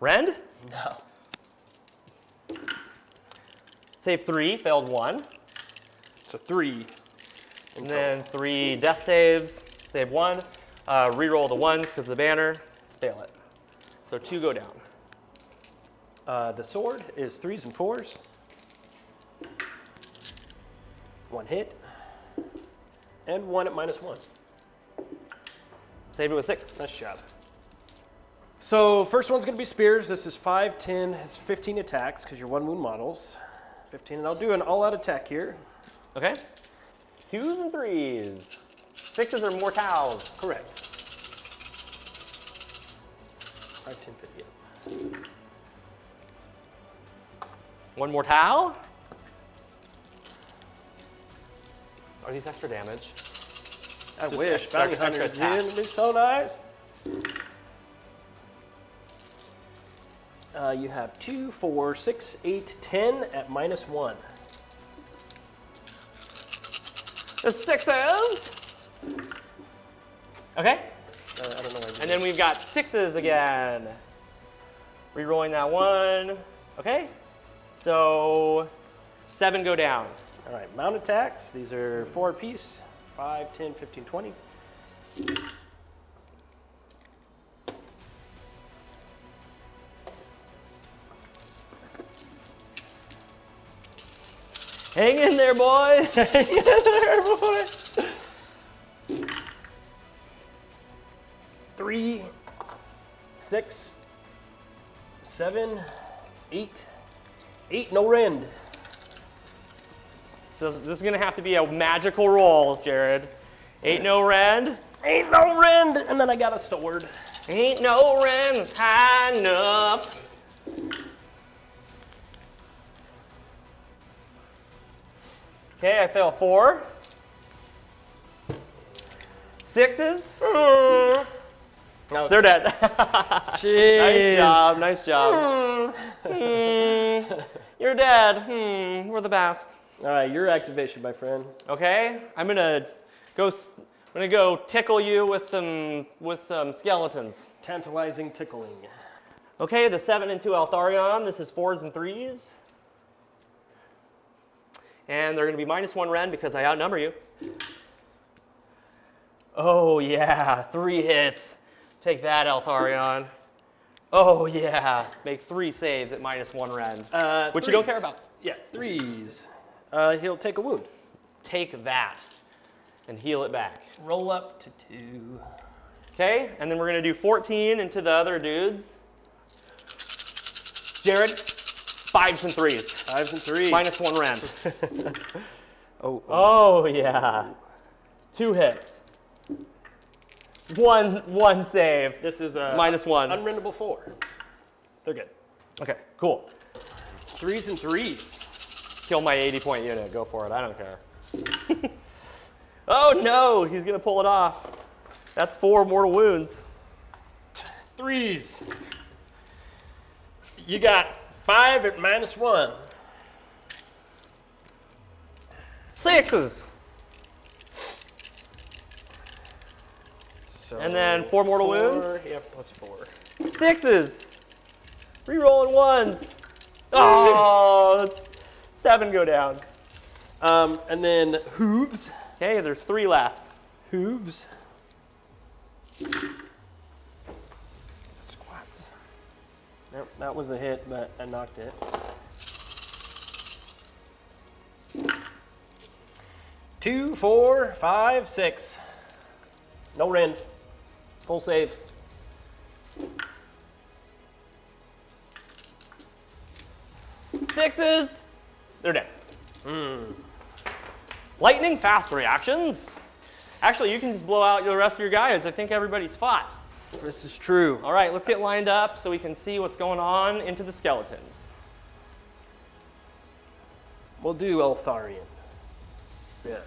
Rend? No. Save 3, failed 1. So 3. And then 3 death saves, save 1. Reroll the 1s because of the banner, fail it. So 2 go down. The sword is 3s and 4s. 1 hit. And 1 at -1. Save it with 6. Nice job. So first one's going to be spears. This is 5, 10, it's 15 attacks because you're 1 wound models. 15, and I'll do an all-out attack here. Okay. 2s and 3s. 6s are mortals. Correct. 5, 10, 50. Yeah. 1 mortal. Are these extra damage? I Just wish. extra- Bounty extra Hunters, attack. dude. It'd be so nice. You have 2, 4, 6, 8, 10 at -1. The 6s. Okay. I don't know why. And then we've got 6s again. Rerolling that 1. Okay. So 7 go down. All right, mount attacks. These are 4 apiece. 5, 10, 15, 20. Hang in there, boys. Hang in there, boy. 3, 6, 7, 8. 8, no rend. So this is gonna have to be a magical roll, Jared. 8 no rend. Ain't no rend. And then I got a sword. Ain't no rent that's high enough. Okay, I fail 4. 6s. No. They're dead. Jeez. Nice job. You're dead. We're the best. All right, your activation, my friend. Okay, I'm gonna go tickle you with some skeletons. Tantalizing tickling. Okay, the 7 and 2 Altharion. This is 4s and 3s. And they're going to be -1 Ren because I outnumber you. Oh yeah, 3 hits. Take that, Altharion. Oh yeah, make 3 saves at -1 Ren, which you don't care about. Yeah, 3s. He'll take a wound. Take that and heal it back. Roll up to 2. Okay, and then we're going to do 14 into the other dudes. Jared, 5s and 3s. 5s and 3s. -1 Ren. Oh. Yeah. 2 hits. One save. This is a -1. unrendable 4. They're good. Okay, cool. 3s and 3s. Kill my 80-point unit. Go for it. I don't care. Oh no, he's gonna pull it off. That's 4 mortal wounds. 3s. You got 5 at -1. 6s. So And then 4 mortal wounds. Yeah, +4. 6s. Rerolling 1s. Oh, that's 7 go down. And then hooves. Okay, there's 3 left. Hooves. Squats. Nope, that was a hit, but I knocked it. 2, 4, 5, 6. No rend. Full save. Sixes. They're dead. Lightning fast reactions. Actually, you can just blow out the rest of your guys. I think everybody's fought. This is true. All right, let's get lined up so we can see what's going on into the skeletons. We'll do Eltharion. Yeah.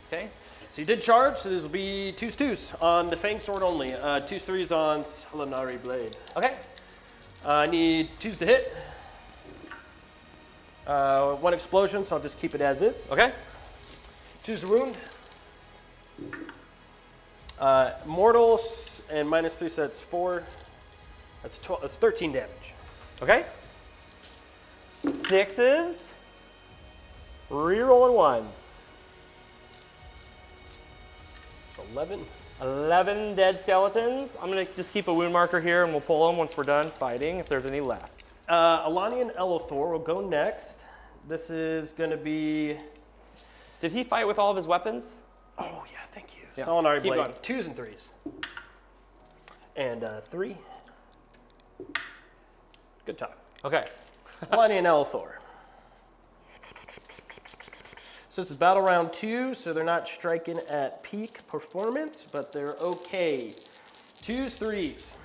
Okay. So you did charge, so this will be 2s, 2s on the Fang Sword only. 2s, 3s on Helenari Blade. Okay. I need 2s to hit. 1 explosion, so I'll just keep it as is. Okay. 2s to wound. Mortals and -3, so that's 4. That's 12. That's 13 damage. Okay. Sixes. Rerolling 1s. 11. 11 dead skeletons. I'm gonna just keep a wound marker here and we'll pull them once we're done fighting if there's any left. Alani and Elithor will go next. This is going to be... Did he fight with all of his weapons? Oh, yeah, thank you. Yeah. Solinari Keep Blade. going. 2s and 3s. And 3. Good talk. Okay. Alani and Elithor. So this is battle round 2, so they're not striking at peak performance, but they're okay. 2s, 3s.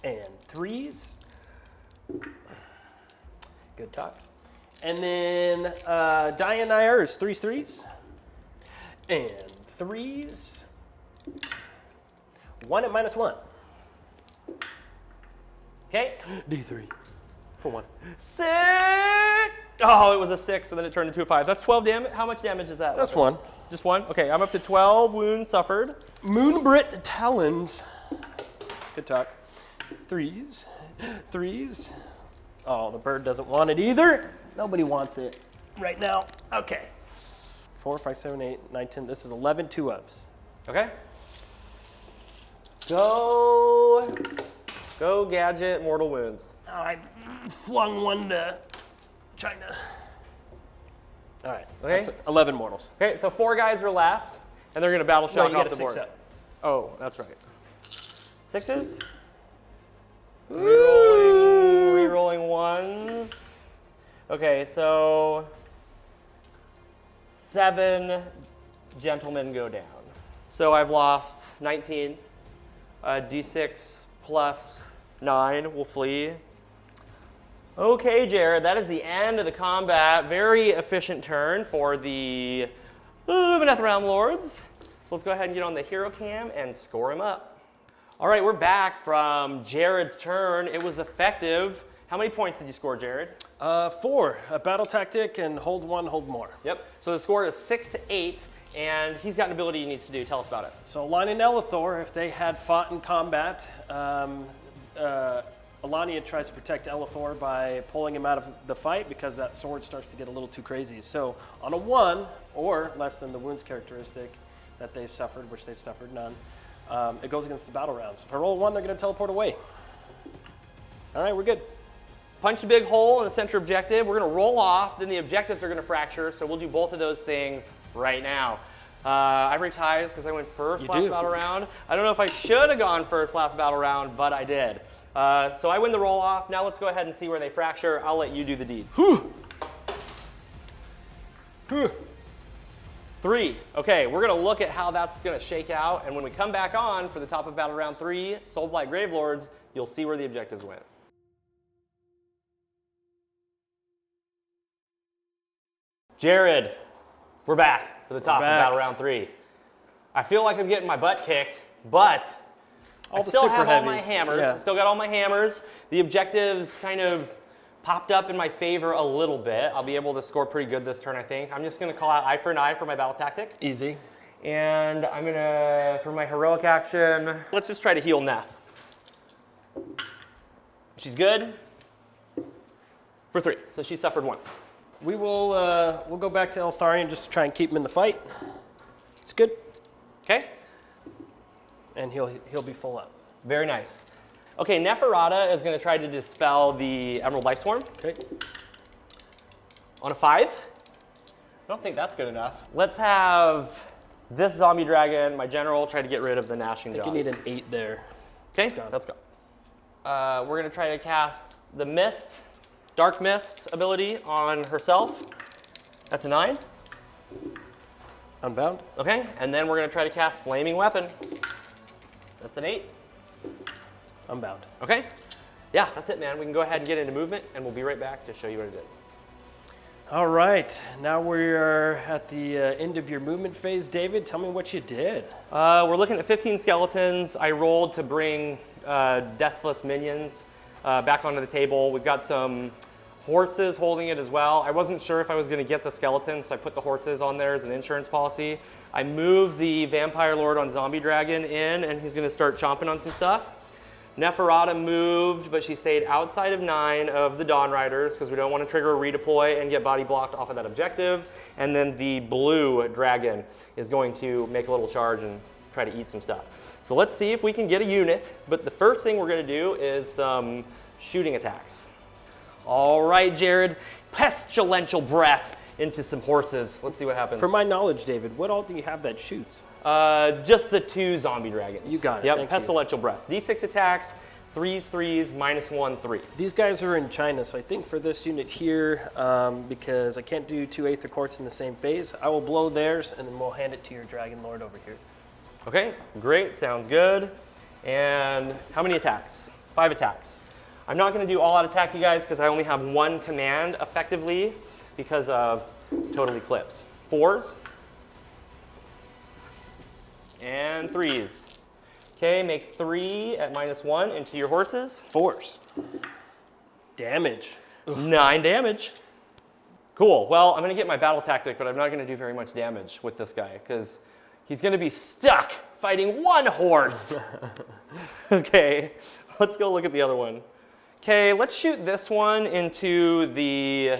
And 3s. Good talk. And then Dianair is 3s, 3s. And 3s. 1 at -1. Okay. D3 for 1. Sick! Oh, it was a 6 and then it turned into a 5. That's 12 damage. How much damage is that? That's 1. Just 1? Okay, I'm up to 12 wounds suffered. Moonbrit Talons. Good talk. 3s. 3s. Oh, the bird doesn't want it either. Nobody wants it right now. Okay. 4, 5, 7, 8, 9, 10. This is 11 2-ups. Okay. Go gadget mortal wounds. Oh, I flung one to China. All right. Okay. That's 11 mortals. Okay, so 4 guys are left, and they're gonna battle No, shock you off get the a 6 board. up. Oh, that's right. 6s. Rerolling 1s. Okay, so 7 gentlemen go down. So I've lost 19. D6 plus 9 will flee. Okay, Jared, that is the end of the combat. Very efficient turn for the Lumineth Realmlords. So let's go ahead and get on the hero cam and score him up. All right, we're back from Jared's turn. It was effective. How many points did you score, Jared? 4, a battle tactic, and hold 1, hold more. Yep, so the score is 6 to 8, and he's got an ability he needs to do. Tell us about it. So Alani and Elithor, if they had fought in combat, Alania tries to protect Elithor by pulling him out of the fight because that sword starts to get a little too crazy. So on a 1, or less than the wounds characteristic that they've suffered, which they've suffered none, it goes against the battle rounds. If I roll 1, they're going to teleport away. All right, we're good. Punch a big hole in the center objective. We're going to roll off, then the objectives are going to fracture, so we'll do both of those things right now. I break ties because I went first last battle round. I don't know if I should have gone first last battle round, but I did. So I win the roll off. Now let's go ahead and see where they fracture. I'll let you do the deed. 3. Okay, we're going to look at how that's going to shake out, and when we come back on for the top of battle round 3, Soulblight Gravelords, you'll see where the objectives went. Jared, we're back for the top of battle round 3. I feel like I'm getting my butt kicked, but I still have all my hammers. Yeah. Still got all my hammers. The objectives kind of popped up in my favor a little bit. I'll be able to score pretty good this turn, I think. I'm just going to call out eye for an eye for my battle tactic. Easy. And I'm going to, for my heroic action, let's just try to heal Neff. She's good for 3, so she suffered 1. We will we'll go back to Eltharion just to try and keep him in the fight. It's good. Okay. And he'll be full up. Very nice. Okay, Neferata is going to try to dispel the Emerald Life Swarm. Okay. On a 5. I don't think that's good enough. Let's have this zombie dragon, my general, try to get rid of the gnashing jaws. I think you need an 8 there. Okay, let's go. We're going to try to cast the Mist, Dark Mist ability on herself. That's a 9. Unbound. Okay, and then we're going to try to cast Flaming Weapon. That's an 8. Unbound. Okay. Yeah, that's it, man. We can go ahead and get into movement, and we'll be right back to show you what I did. All right, now we're at the end of your movement phase. David, tell me what you did. We're looking at 15 skeletons. I rolled to bring deathless minions back onto the table. We've got some horses holding it as well. I wasn't sure if I was going to get the skeleton, so I put the horses on there as an insurance policy. I moved the Vampire Lord on Zombie Dragon in, and he's going to start chomping on some stuff. Neferata moved, but she stayed outside of 9 of the Dawn Riders because we don't want to trigger a redeploy and get body blocked off of that objective. And then the blue dragon is going to make a little charge and try to eat some stuff. So let's see if we can get a unit. But the first thing we're going to do is some shooting attacks. All right, Jared, pestilential breath into some horses. Let's see what happens. For my knowledge, David, what all do you have that shoots? Just the 2 zombie dragons. You got it. Yep, Thank pestilential breath. D6 attacks, 3s, 3s, -1, 3. These guys are in China, so I think for this unit here, because I can't do 2 Aether Quartz in the same phase, I will blow theirs, and then we'll hand it to your Dragon Lord over here. Okay, great, sounds good. And how many attacks? 5 attacks. I'm not going to do all-out attack, you guys, because I only have 1 command effectively because of Total Eclipse. 4s. And 3s. Okay, make 3 at -1 into your horses. 4s. Damage. 9 damage. Cool. Well, I'm going to get my battle tactic, but I'm not going to do very much damage with this guy because he's going to be stuck fighting 1 horse. Okay, let's go look at the other one. Okay, let's shoot this one into the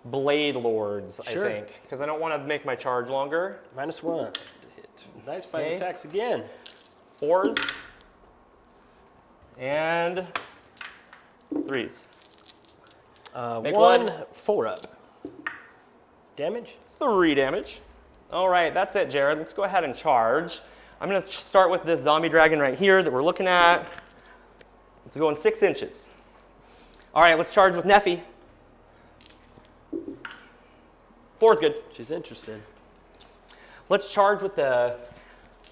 Blade Lords, Sure. I think, because I don't want to make my charge longer. -1 to hit. Nice fighting attacks again. 4s and 3s. Make 1, 4 up. Damage? 3 damage. All right, that's it, Jared. Let's go ahead and charge. I'm going to start with this zombie dragon right here that we're looking at. Let's go in 6 inches. All right, let's charge with Neffy. 4 is good. She's interested. Let's charge with the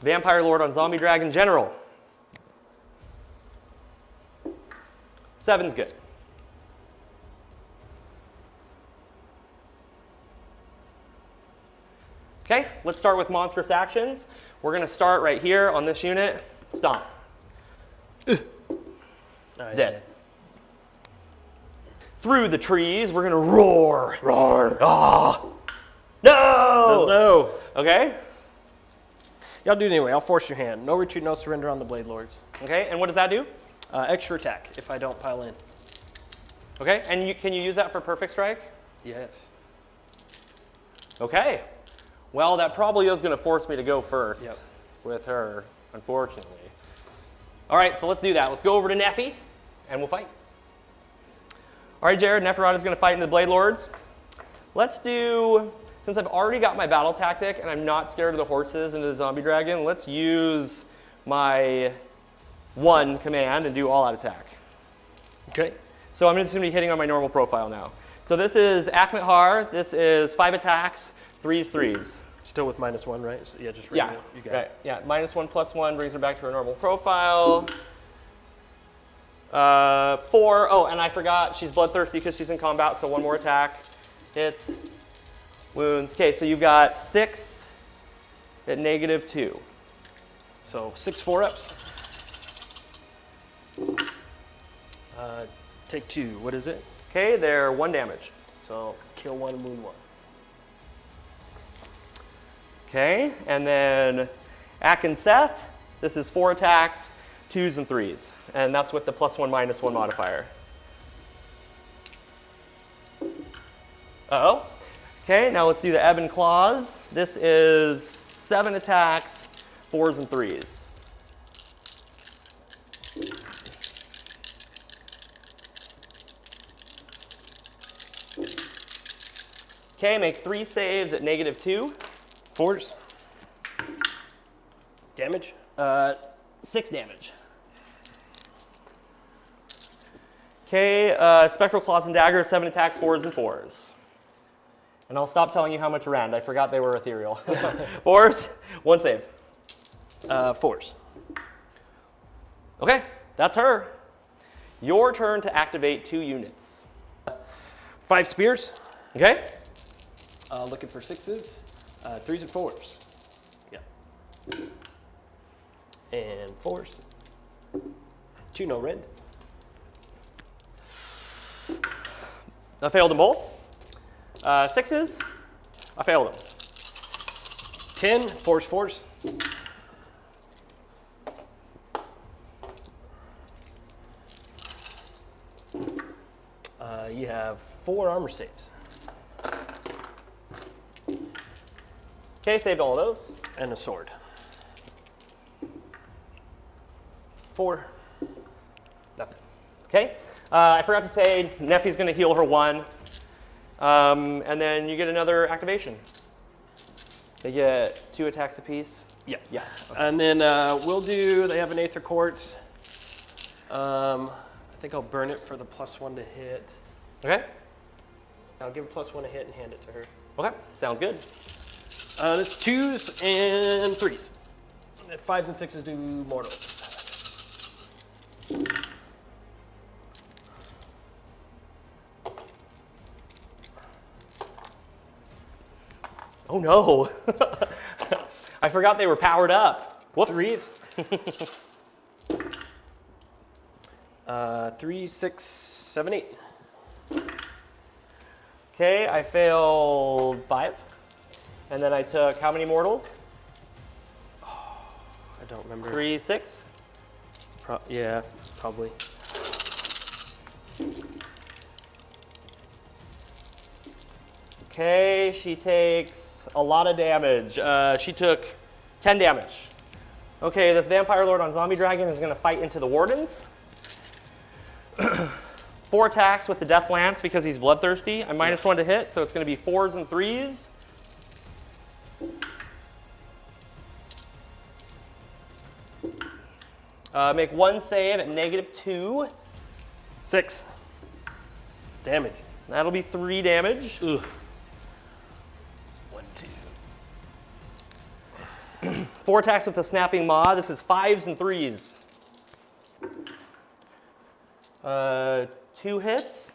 Vampire Lord on Zombie Dragon General. 7's good. Okay, let's start with monstrous actions. We're going to start right here on this unit. Stomp. Dead. Through the trees, we're going to roar. Roar. Ah! No! Says no. Okay? Y'all do it anyway. I'll force your hand. No retreat, no surrender on the Blade Lords. Okay, and what does that do? Extra attack if I don't pile in. Okay, and can you use that for Perfect Strike? Yes. Okay. Well, that probably is going to force me to go first with her, unfortunately. All right, so let's do that. Let's go over to Neffy, and we'll fight. All right, Jared, Neferata is going to fight into the Blade Lords. Let's do, since I've already got my battle tactic and I'm not scared of the horses into the zombie dragon, let's use my 1 command and do all-out attack. Okay. So I'm just going to be hitting on my normal profile now. So this is Akhmet Har. This is 5 attacks, 3s, 3s. Still with -1, right? So, yeah, just Yeah, you got right. Yeah, -1 +1 brings her back to her normal profile. 4, oh, and I forgot, she's bloodthirsty because she's in combat, so 1 more attack. Hits, wounds. Okay, so you've got 6 at -2. So 6 4-ups. Take 2. What is it? Okay, they're 1 damage. So kill 1, wound 1. Okay, and then Akin Seth, this is 4 attacks, 2s and 3s, and that's with the +1 -1 modifier. Uh-oh. Okay, now let's do the Ebon Claws. This is 7 attacks, 4s and 3s. Okay, make 3 saves at -2. 4s. Damage? 6 damage. Okay, Spectral Claws and Dagger, 7 attacks, 4s and 4s. And I'll stop telling you how much rend. I forgot they were ethereal. 4s, 1 save. 4s. Okay, that's her. Your turn to activate 2 units. 5 spears. Okay? Looking for 6s. 3s and 4s. Yeah. And 4s. 2 no rend. I failed them both. 6s, I failed them. 10 4s. You have 4 armor saves. Okay, saved all of those. And a sword. 4. Nothing. Okay, I forgot to say, Neffy's going to heal her 1. And then you get another activation. They get 2 attacks apiece. Yeah. Yeah. And then they have an Aether Quartz. I think I'll burn it for the +1 to hit. Okay. I'll give a +1 to hit and hand it to her. Okay, sounds good. This 2s and 3s. And 5s and 6s do mortals. Oh no. I forgot they were powered up. Whoops. 3s. 3, 6, 7, 8. Okay, I failed 5. And then I took how many mortals? I don't remember. 3, 6? Yeah, probably. Okay, she takes a lot of damage. She took 10 damage. Okay, this Vampire Lord on Zombie Dragon is going to fight into the Wardens. 4 attacks with the Death Lance because he's bloodthirsty. I'm -1 to hit, so it's going to be 4s and 3s. Make 1 save at -2. 6. Damage. That'll be 3 damage. Ugh. 1, 4 attacks with the Snapping Maw. This is 5s and 3s. 2 hits.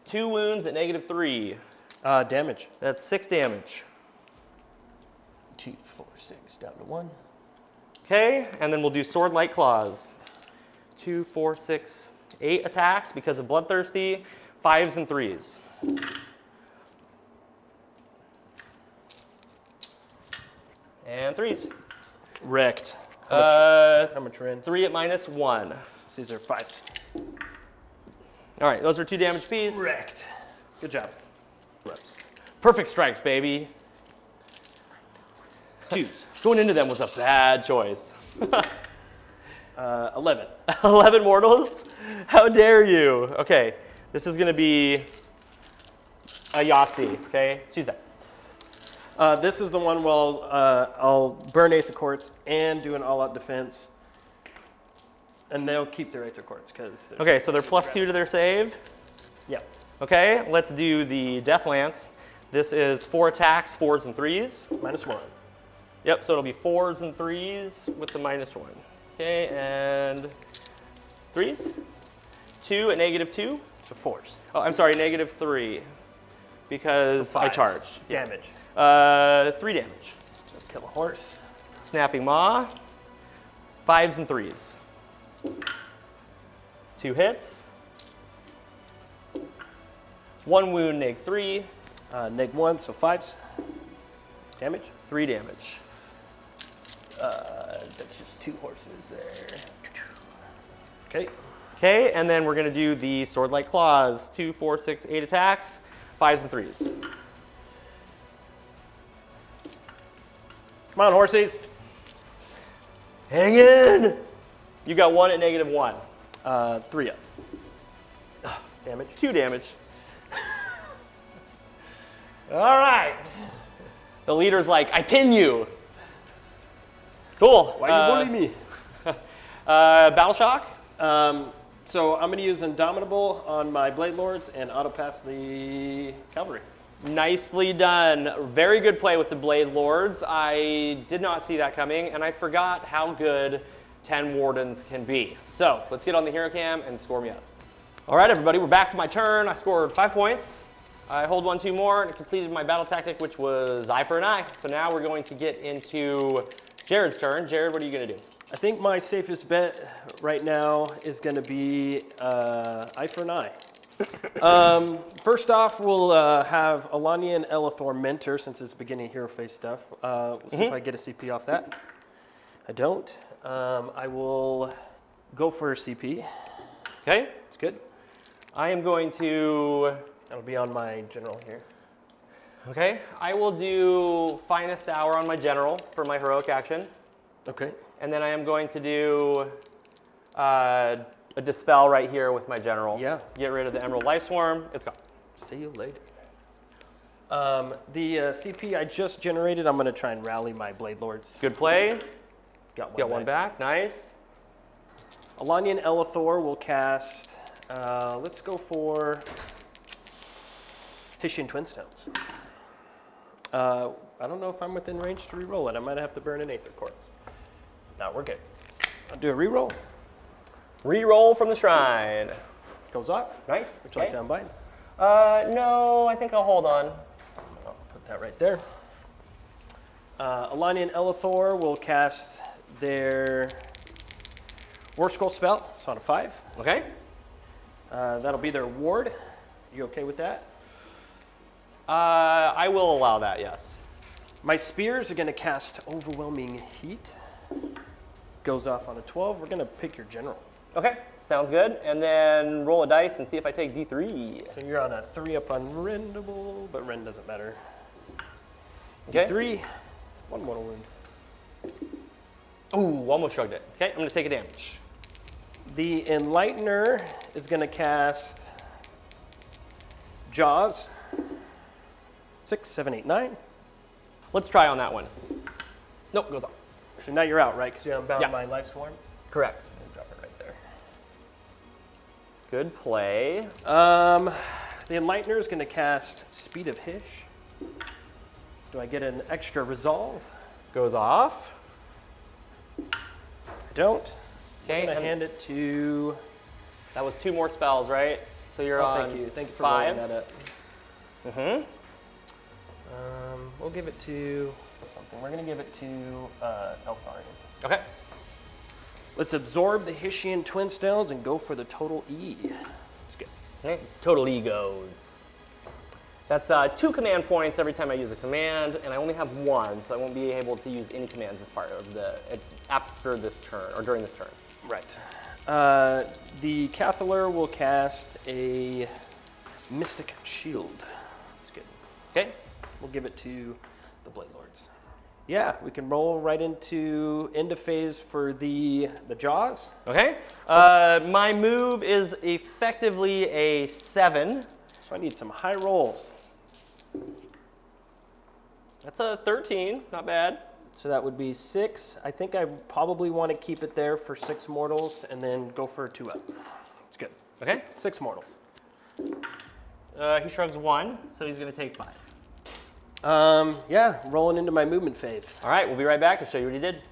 2 wounds at -3. Damage. That's 6 damage. 2, 4, 6, down to 1. Okay, and then we'll do Swordlight Claws. 2, 4, 6, 8 attacks because of Bloodthirsty. 5s and 3s. And 3s. Wrecked. How much Ren? 3 at -1. These are 5s. All right, those are 2 damage piece. Wrecked. Good job. Reps. Perfect strikes, baby. 2s. Going into them was a bad choice. 11. 11 mortals? How dare you? Okay, this is gonna be a Yahtzee, okay? She's dead. This is the one where I'll burn Aether Quartz and do an all-out defense. And they'll keep their Aether Quartz because... Okay, so they're +2 to their save. Yeah. Okay, let's do the Death Lance. This is 4 attacks, 4s and 3s. -1. Yep, so it'll be 4s and 3s with the -1. Okay, and 3s. 2 at -2. So 4s. Oh, I'm sorry, -3. Because So I 5s. charged. Damage. 3 damage. Just kill a horse. Snapping Maw. 5s and 3s. 2 hits. 1 wound, -3. -1, so 5s. Damage. 3 damage. That's just 2 horses there. Okay. Okay, and then we're gonna do the Swordlight Claws. 2, 4, 6, 8 attacks. 5s and 3s. Come on, horsies. Hang in! You got 1 at -1. 3 up. Damage. 2 damage. All right. The leader's like, I pin you. Cool. Why you bully me? Battle Shock. So I'm going to use Indomitable on my Blade Lords and auto pass the Cavalry. Nicely done. Very good play with the Blade Lords. I did not see that coming, and I forgot how good 10 Wardens can be. So let's get on the Hero Cam and score me up. All right, everybody, we're back for my turn. I scored 5 points. I hold 1, 2 more, and completed my battle tactic, which was eye for an eye. So now we're going to get into Jared's turn. Jared, what are you going to do? I think my safest bet right now is going to be eye for an eye. First off, we'll have Alania and Elithor mentor since it's beginning hero phase stuff. We'll see if I get a CP off that. I don't. I will go for a CP. Okay. It's good. I am going to... That'll be on my general here. Okay. I will do Finest Hour on my general for my heroic action. Okay. And then I am going to do a Dispel right here with my general. Yeah. Get rid of the Emerald Life Swarm. It's gone. See you later. The CP I just generated, I'm going to try and rally my Blade Lords. Good play. Got one Get one back. Nice. Alania and Elithor will cast, let's go for Titian Twinstones. I don't know if I'm within range to reroll it. I might have to burn an Aether Quartz. No, we're good. I'll do a reroll. Reroll from the shrine. Goes off. Nice. Would you like to unbind? No, I think I'll hold on. I'll put that right there. Alania and Elithor will cast their War Scroll spell. It's on a 5. Okay. That'll be their ward. You okay with that? I will allow that, yes. My spears are going to cast Overwhelming Heat. Goes off on a 12. We're going to pick your general. Okay, sounds good. And then roll a dice and see if I take D3. So you're on a 3 up on Rendable, but Rend doesn't matter. Okay. 3, 1 mortal wound. Ooh, almost shrugged it. Okay, I'm going to take a damage. The Enlightener is going to cast Jaws. 6, 7, 8, 9. Let's try on that one. Nope, goes off. So now you're out, right? Because you unbound Yeah. my Life Swarm. Correct. Drop it right there. Good play. The Enlightener is going to cast Speed of Hish. Do I get an extra resolve? Goes off. I don't. Okay, I'm gonna hand it to. That was 2 more spells, right? So you're on. Thank you. Thank you for 5. rolling that up. Mm-hmm. We'll give it to something. We're gonna give it to Eltharion. Okay. Let's absorb the Hessian Twin Stones and go for the total E. That's good. Okay. Total egos. That's 2 command points every time I use a command, and I only have 1, so I won't be able to use any commands as part of after this turn, or during this turn. Right. The Cathaler will cast a Mystic Shield. That's good. Okay. We'll give it to the Blade Lords. Yeah, we can roll right into end of phase for the Jaws. Okay. My move is effectively a 7. So I need some high rolls. That's a 13, not bad. So that would be 6. I think I probably want to keep it there for 6 mortals and then go for a 2-up. It's good. Okay. 6 mortals. He shrugs 1, so he's going to take 5. Yeah, rolling into my movement phase. All right, we'll be right back to show you what he did.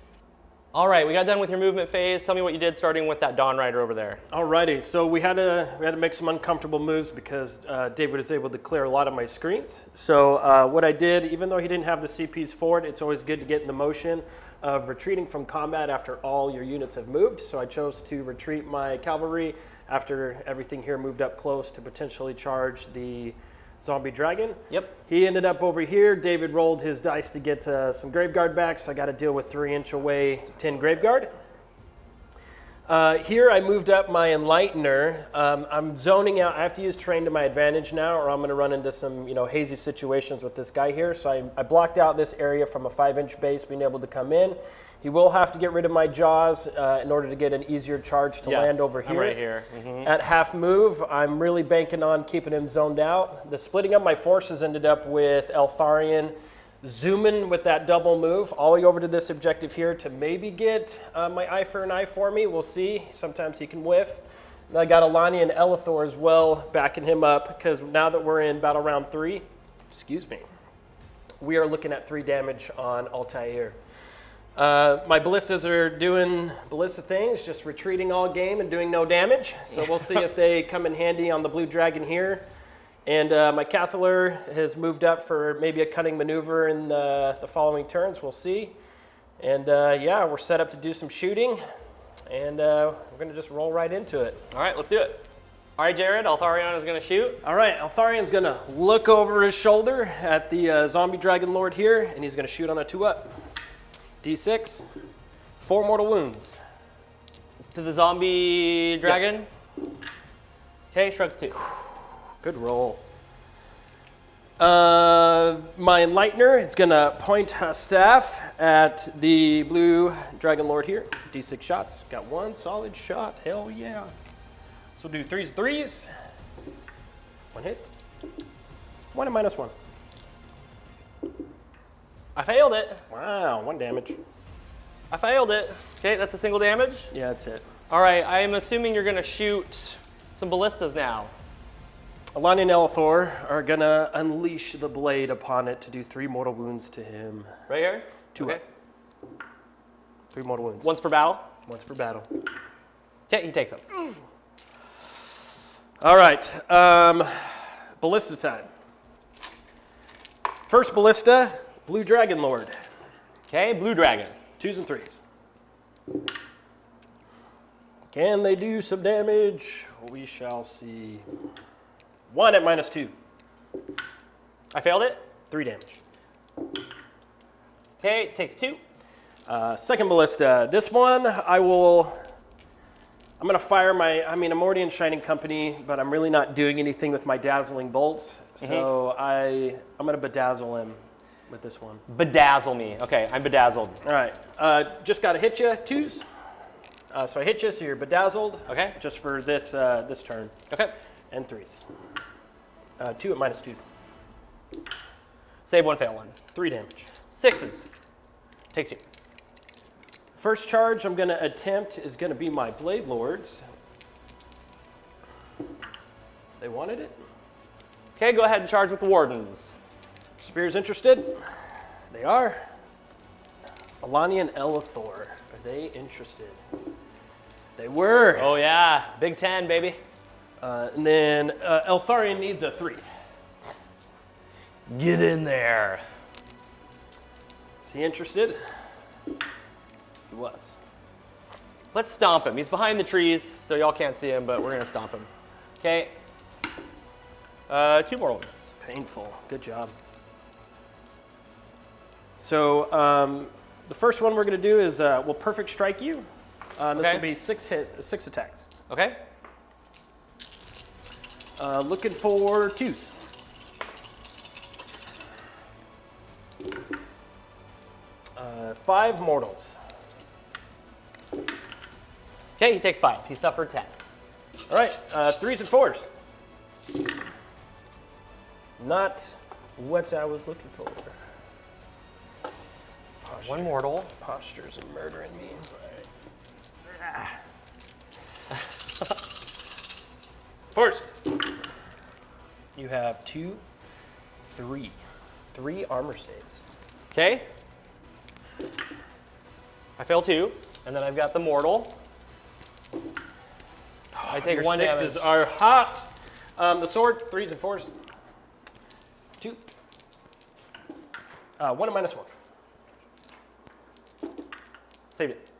All right, we got done with your movement phase. Tell me what you did starting with that Dawn Rider over there. Alrighty, so we had to make some uncomfortable moves because David was able to clear a lot of my screens. So what I did, even though he didn't have the CPs for it, it's always good to get in the motion of retreating from combat after all your units have moved. So I chose to retreat my cavalry after everything here moved up close to potentially charge the zombie dragon. Yep. He ended up over here. David rolled his dice to get some Graveguard back, so I got to deal with 3-inch away 10 Graveguard. Here I moved up my Enlightener. I'm zoning out. I have to use terrain to my advantage now, or I'm going to run into some hazy situations with this guy here. So I blocked out this area from a 5-inch base being able to come in. He will have to get rid of my Jaws in order to get an easier charge to land over here. I'm right here. Mm-hmm. At half move, I'm really banking on keeping him zoned out. The splitting up my forces ended up with Eltharion zooming with that double move all the way over to this objective here to maybe get my eye for an eye for me. We'll see. Sometimes he can whiff. And I got Alani and Elithor as well backing him up because now that we're in battle round 3, we are looking at 3 damage on Altair. My ballistas are doing ballista things, just retreating all game and doing no damage. So we'll see if they come in handy on the blue dragon here. And my Cathaler has moved up for maybe a cutting maneuver in the following turns. We'll see. And yeah, we're set up to do some shooting. And we're going to just roll right into it. All right, let's do it. All right, Jared, Eltharion is going to shoot. All right, Eltharion's going to look over his shoulder at the zombie dragon lord here, and he's going to shoot on a 2-up. D6, 4 mortal wounds. To the zombie dragon? Yes. Okay, shrugs 2. Good roll. My Enlightener is going to point a staff at the blue dragon lord here. D6 shots. Got 1 solid shot. Hell yeah. So we'll do 3s and 3s. 1 hit. 1 and -1. I failed it. Wow, 1 damage. I failed it. Okay, that's a single damage. Yeah, that's it. All right, I am assuming you're going to shoot some ballistas now. Alani and Elithor are going to unleash the blade upon it to do 3 mortal wounds to him. Right here? 2 okay. up. 3 mortal wounds. Once per battle? Once per battle. Okay, he takes them. All right, ballista time. First ballista, blue dragon lord. Okay, blue dragon. 2s and 3s. Can they do some damage? We shall see. 1 at -2. I failed it. 3 damage. Okay, it takes 2. Second ballista. This one, I'm going to fire I'm already in Shining Company, but I'm really not doing anything with my dazzling bolts. So I'm going to bedazzle him with this one. Bedazzle me. Okay, I'm bedazzled. All right. Just got to hit you. 2s. So I hit you, so you're bedazzled. Okay. Just for this this turn. Okay. And 3s. 2 at -2. Save 1, fail 1. 3 damage. 6s. Take 2. First charge I'm going to attempt is going to be my Blade Lords. They wanted it. Okay, go ahead and charge with the wardens. Spears interested. They are. Alani and Elithor. Are they interested? They were. Oh yeah, Big 10, baby. And then Eltharion needs a 3. Get in there. Is he interested? He was. Let's stomp him. He's behind the trees, so y'all can't see him, but we're gonna stomp him. Okay. 2 more ones. Painful. Good job. So the first one we're going to do is we'll perfect strike you. This will be 6 attacks. Okay. Looking for 2s. Five mortals. Okay, he takes 5. He suffered 10. All right, 3s and 4s. Not what I was looking for. Posture. 1 mortal. Postures and murdering me. First, you have 2, 3. 3 armor saves. Okay. I fail 2, and then I've got the mortal. I take Your 1 sixes damage. are hot. The sword, 3s and 4s. 2. 1 and -1. Saved it.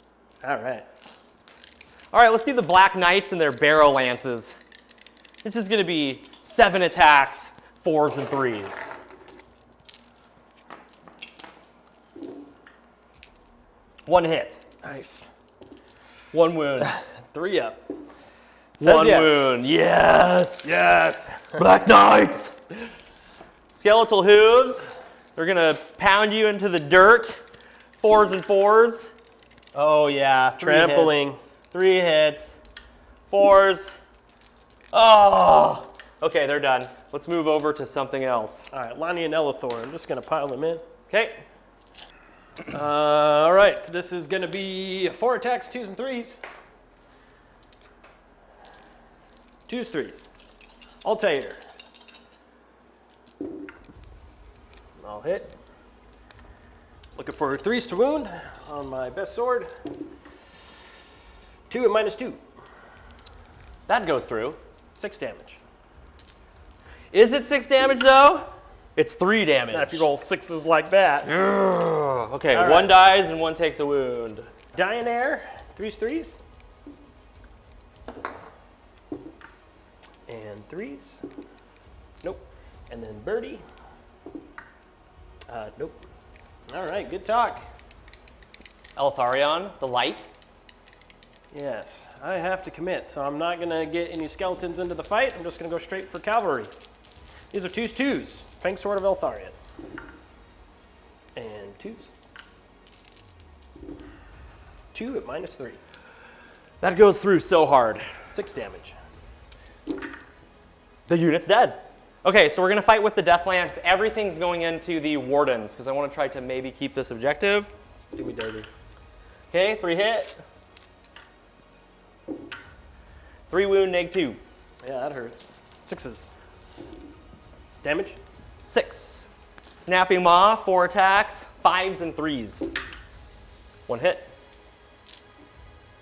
All right. All right, let's do the Black Knights and their barrow lances. This is going to be 7 attacks, 4s and 3s. One hit. Nice. 1 wound. 3 up. Says 1 yes. wound. Yes. Yes. Black Knights. Skeletal hooves. They're going to pound you into the dirt. 4s and 4s. Oh, yeah. 3 Trampling. hits. 3 hits. 4s. Oh. Okay, they're done. Let's move over to something else. All right, Lonnie and Elithor. I'm just going to pile them in. Okay. All right, this is going to be 4 attacks, 2s and 3s. 2s, 3s. Altair. I'll hit. Looking for 3s to wound on my best sword. 2 and -2. That goes through. 6 damage. Is it 6 damage, though? It's 3 damage. Now, if you roll 6s like that. Ugh. Okay, All 1 right. dies and 1 takes a wound. Dianair, 3s, 3s. And 3s. Nope. And then Birdie. Nope. All right, good talk. Eltharion, the light. Yes, I have to commit, so I'm not going to get any skeletons into the fight. I'm just going to go straight for cavalry. These are 2s, 2s. Fang Sword of Eltharion. And 2s. 2 at -3. That goes through so hard. 6 damage. The unit's dead. Okay, so we're gonna fight with the Deathlance. Everything's going into the Wardens, because I want to try to maybe keep this objective. Do me dirty. Okay, 3 hit. 3 wound, -2. Yeah, that hurts. 6s. Damage? 6. Snapping Maw, 4 attacks, 5s and 3s. 1 hit.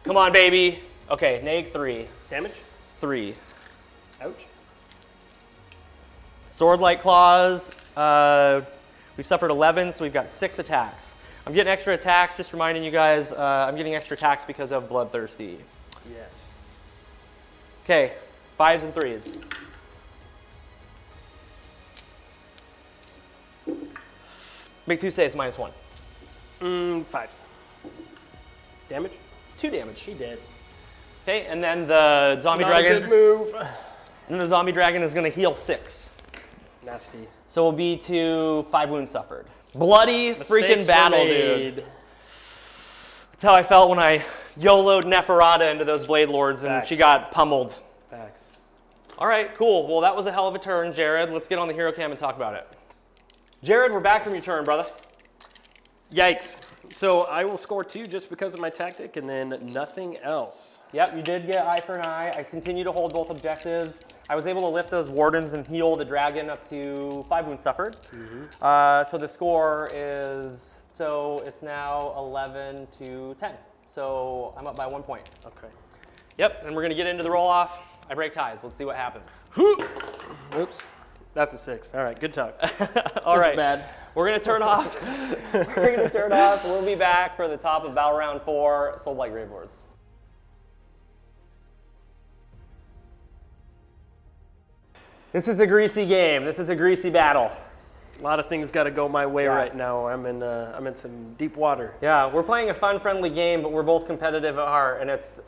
Come on, baby. Okay, -3. Damage? 3. Ouch. Swordlight Claws, we've suffered 11, so we've got 6 attacks. I'm getting extra attacks, just reminding you guys, I'm getting extra attacks because of Bloodthirsty. Yes. Okay, 5s and 3s. Make 2 saves, -1. 5s. Damage? 2 damage. He did. Okay, and then the zombie Not a dragon. good move. And the zombie dragon is gonna heal 6. Nasty. So we'll be to 5 wounds suffered. Bloody freaking Mistakes battle, were dude. made. That's how I felt when I YOLO'd Neferata into those Blade Lords and Facts. she got pummeled. Facts. All right, cool. Well, that was a hell of a turn, Jared. Let's get on the hero cam and talk about it. Jared, we're back from your turn, brother. Yikes. So I will score 2 just because of my tactic, and then nothing else. Yep, you did get eye for an eye. I continue to hold both objectives. I was able to lift those wardens and heal the dragon up to 5 wounds suffered. So the score is, so it's now 11 to 10. So I'm up by 1 point. Okay. Yep, and we're gonna get into the roll off. I break ties. Let's see what happens. Oops. That's a 6. All right, good talk. All right. Is bad. We're gonna turn off. We're gonna turn off. We'll be back for the top of battle round 4, Soulblight Gravelords. This is a greasy game. This is a greasy battle. A lot of things got to go my way right now. I'm in some deep water. Yeah, we're playing a fun, friendly game, but we're both competitive at heart, and it's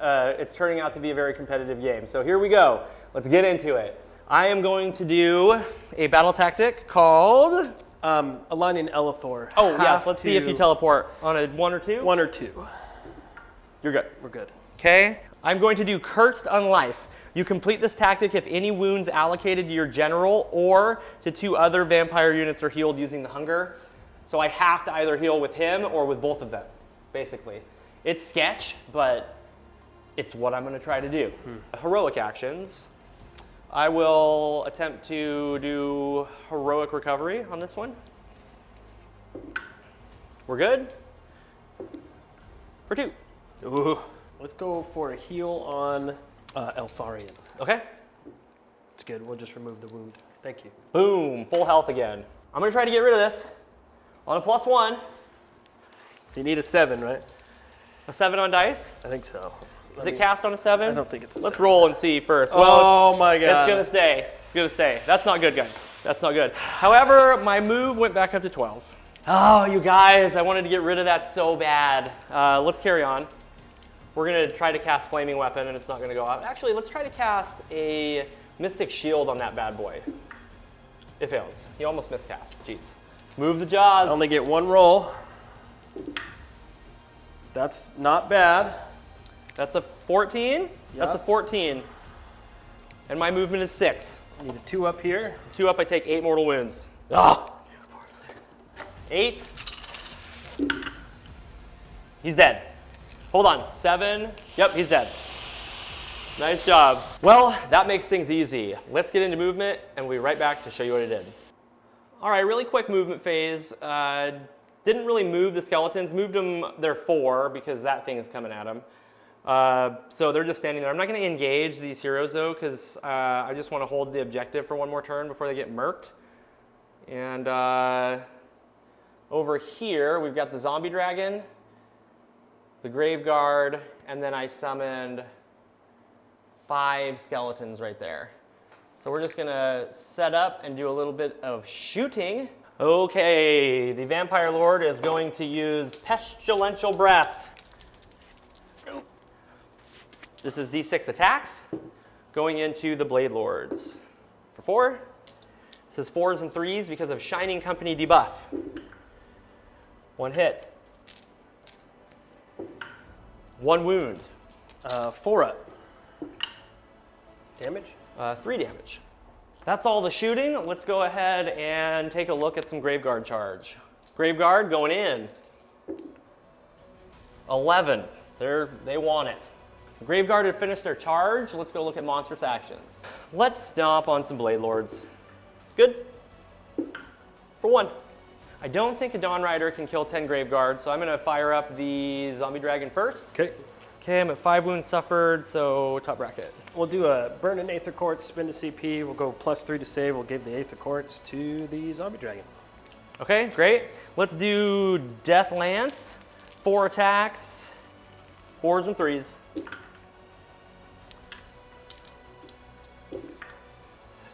turning out to be a very competitive game. So here we go. Let's get into it. I am going to do a battle tactic called Aligning Elithor. Oh yes, let's see if you teleport on a 1 or 2. 1 or 2. You're good. We're good. Okay. I'm going to do Cursed on Life. You complete this tactic if any wounds allocated to your general or to 2 other vampire units are healed using the hunger. So I have to either heal with him or with both of them, basically. It's sketch, but it's what I'm going to try to do. Heroic actions. I will attempt to do heroic recovery on this one. We're good? For 2. Ooh. Let's go for a heal on Eltharion. Okay. It's good. We'll just remove the wound. Thank you. Boom, full health again. I'm gonna try to get rid of this on a +1. So you need a 7, right? A 7 on dice. I think so. Is it cast on a 7? I don't think it's a Let's 7. roll and see first. Well, oh my god. It's gonna stay. It's gonna stay. That's not good, guys. That's not good. However, my move went back up to 12. Oh, you guys, I wanted to get rid of that so bad. Let's carry on. We're gonna try to cast Flaming Weapon and it's not gonna go out. Actually, let's try to cast a Mystic Shield on that bad boy. It fails. He almost miscast. Jeez. Move the jaws. I only get 1 roll. That's not bad. That's a 14. Yep. That's a 14. And my movement is 6. Need a 2 up here. 2 up, I take 8 mortal wounds. Ah! 8. He's dead. Hold on. 7. Yep, he's dead. Nice job. Well, that makes things easy. Let's get into movement, and we'll be right back to show you what I did. All right, really quick movement phase. Didn't really move the skeletons. Moved them, they're 4, because that thing is coming at them. So they're just standing there. I'm not going to engage these heroes, though, because I just want to hold the objective for 1 more turn before they get murked. And over here, we've got the zombie dragon, the grave guard, and then I summoned 5 skeletons right there. So we're just gonna set up and do a little bit of shooting. Okay, the Vampire Lord is going to use Pestilential Breath. This is D6 attacks, going into the Blade Lords. For 4, this is 4s and 3s because of Shining Company debuff. 1 hit. 1 wound. 4 up. Damage? 3 damage. That's all the shooting. Let's go ahead and take a look at some Graveguard charge. Graveguard going in. 11. They want it. Graveguard had finished their charge. Let's go look at monstrous actions. Let's stomp on some Blade Lords. It's good. For 1. I don't think a Dawn Rider can kill 10 Graveguards, so I'm going to fire up the Zombie Dragon first. Okay. Okay, I'm at 5 wounds suffered, so top bracket. We'll do a burn an Aether Quartz, spend a CP. We'll go +3 to save. We'll give the Aether Quartz to the Zombie Dragon. Okay, great. Let's do Death Lance. 4 attacks, 4s and 3s.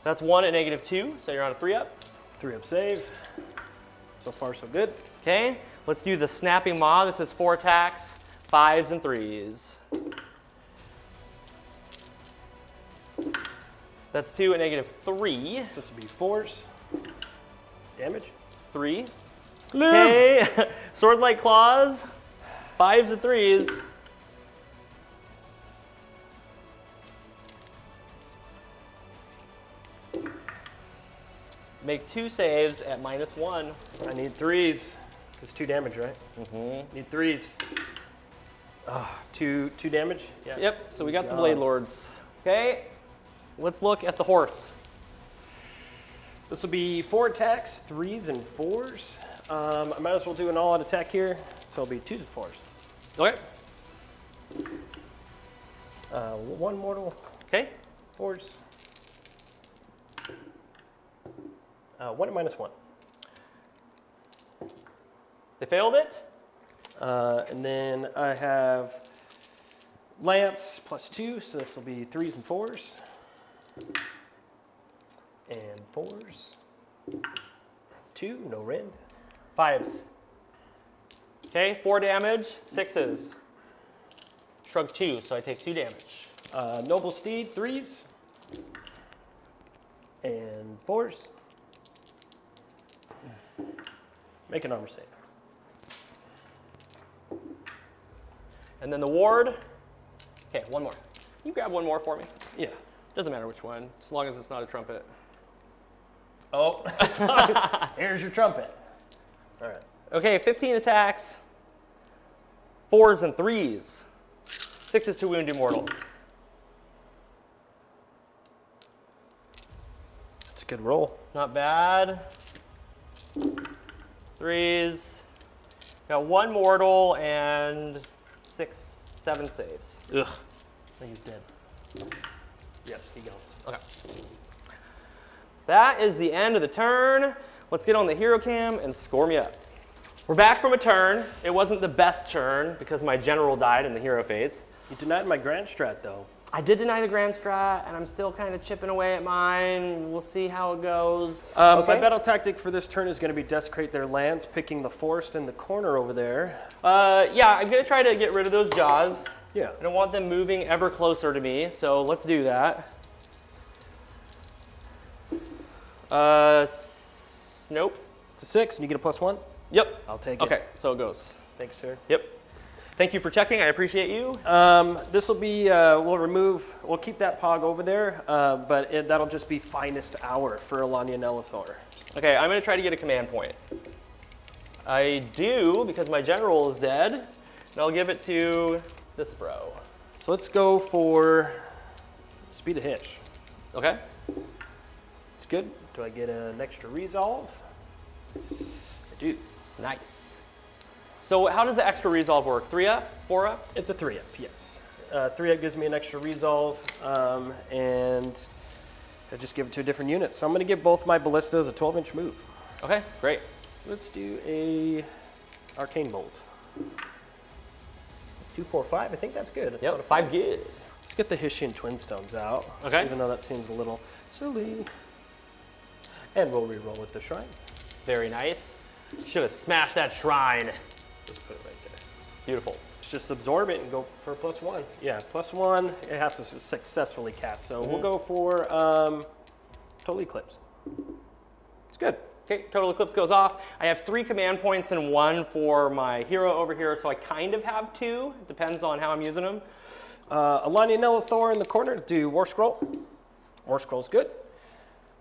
That's 1 at -2, so you're on a 3 up. 3 up save. So far, so good. Okay, let's do the Snapping Maw. This is 4 attacks, 5s and 3s. That's 2 at -3. So this would be 4s. Damage. 3. Okay, Swordlight Claws, 5s and 3s. Make 2 saves at -1. I need 3s. It's 2 damage, right? Mm-hmm. Need 3s. Two damage? Yeah. Yep, so we got the Blade Lords. Okay, let's look at the horse. This will be 4 attacks, 3s and 4s. I might as well do an all-out attack here, so it'll be 2s and 4s. Okay. 1 mortal, Okay. 4s. 1 and -1. They failed it. And then I have Lance +2, so this will be 3s and 4s. And 4s. 2, no rend. 5s. Okay, 4 damage, 6s. Shrug 2, so I take 2 damage. Noble Steed, 3s. And 4s. Make an armor save. And then the ward. Okay, 1 more. You grab 1 more for me. Yeah. Doesn't matter which one, as long as it's not a trumpet. Oh, here's your trumpet. All right. Okay, 15 attacks, 4s and 3s. 6s to wound immortals. That's a good roll. Not bad. 3s. Got 1 mortal and 7 saves. Ugh. I think he's dead. Yep, he gone. Okay. That is the end of the turn. Let's get on the hero cam and score me up. We're back from a turn. It wasn't the best turn because my general died in the hero phase. You denied my grand strat, though. I did deny the grand strat, and I'm still kind of chipping away at mine. We'll see how it goes. My battle tactic for this turn is going to be desecrate their lands, picking the forest in the corner over there. Yeah, I'm going to try to get rid of those jaws. Yeah. I don't want them moving ever closer to me, so let's do that. Nope. It's a 6, and you get a +1. Yep. I'll take it. Okay, so it goes. Thanks, sir. Yep. Thank you for checking. I appreciate you. This will be, we'll keep that pog over there, but that'll just be finest hour for Alanya Nelithor. Okay, I'm going to try to get a command point. I do, because my general is dead, and I'll give it to this bro. So let's go for Speed of Hitch. Okay. It's good. Do I get an extra resolve? I do. Nice. So how does the extra resolve work? 3 up? 4 up? It's a 3 up, yes. 3 up gives me an extra resolve, and I just give it to a different unit. So I'm going to give both my ballistas a 12-inch move. Okay, great. Let's do a Arcane Bolt. 2, 4, 5. I think that's good. Yep, 5's good. Let's get the Hessian Twin Stones out. Okay. Even though that seems a little silly. And we'll reroll with the Shrine. Very nice. Should have smashed that shrine. Let's put it right there. Beautiful. Let's just absorb it and go for a +1. Yeah, +1. It has to successfully cast. So we'll go for Total Eclipse. It's good. Okay, Total Eclipse goes off. I have 3 command points and 1 for my hero over here, so I kind of have 2. It depends on how I'm using them. Alanya Nelithor in the corner, do War Scroll. War Scroll's good.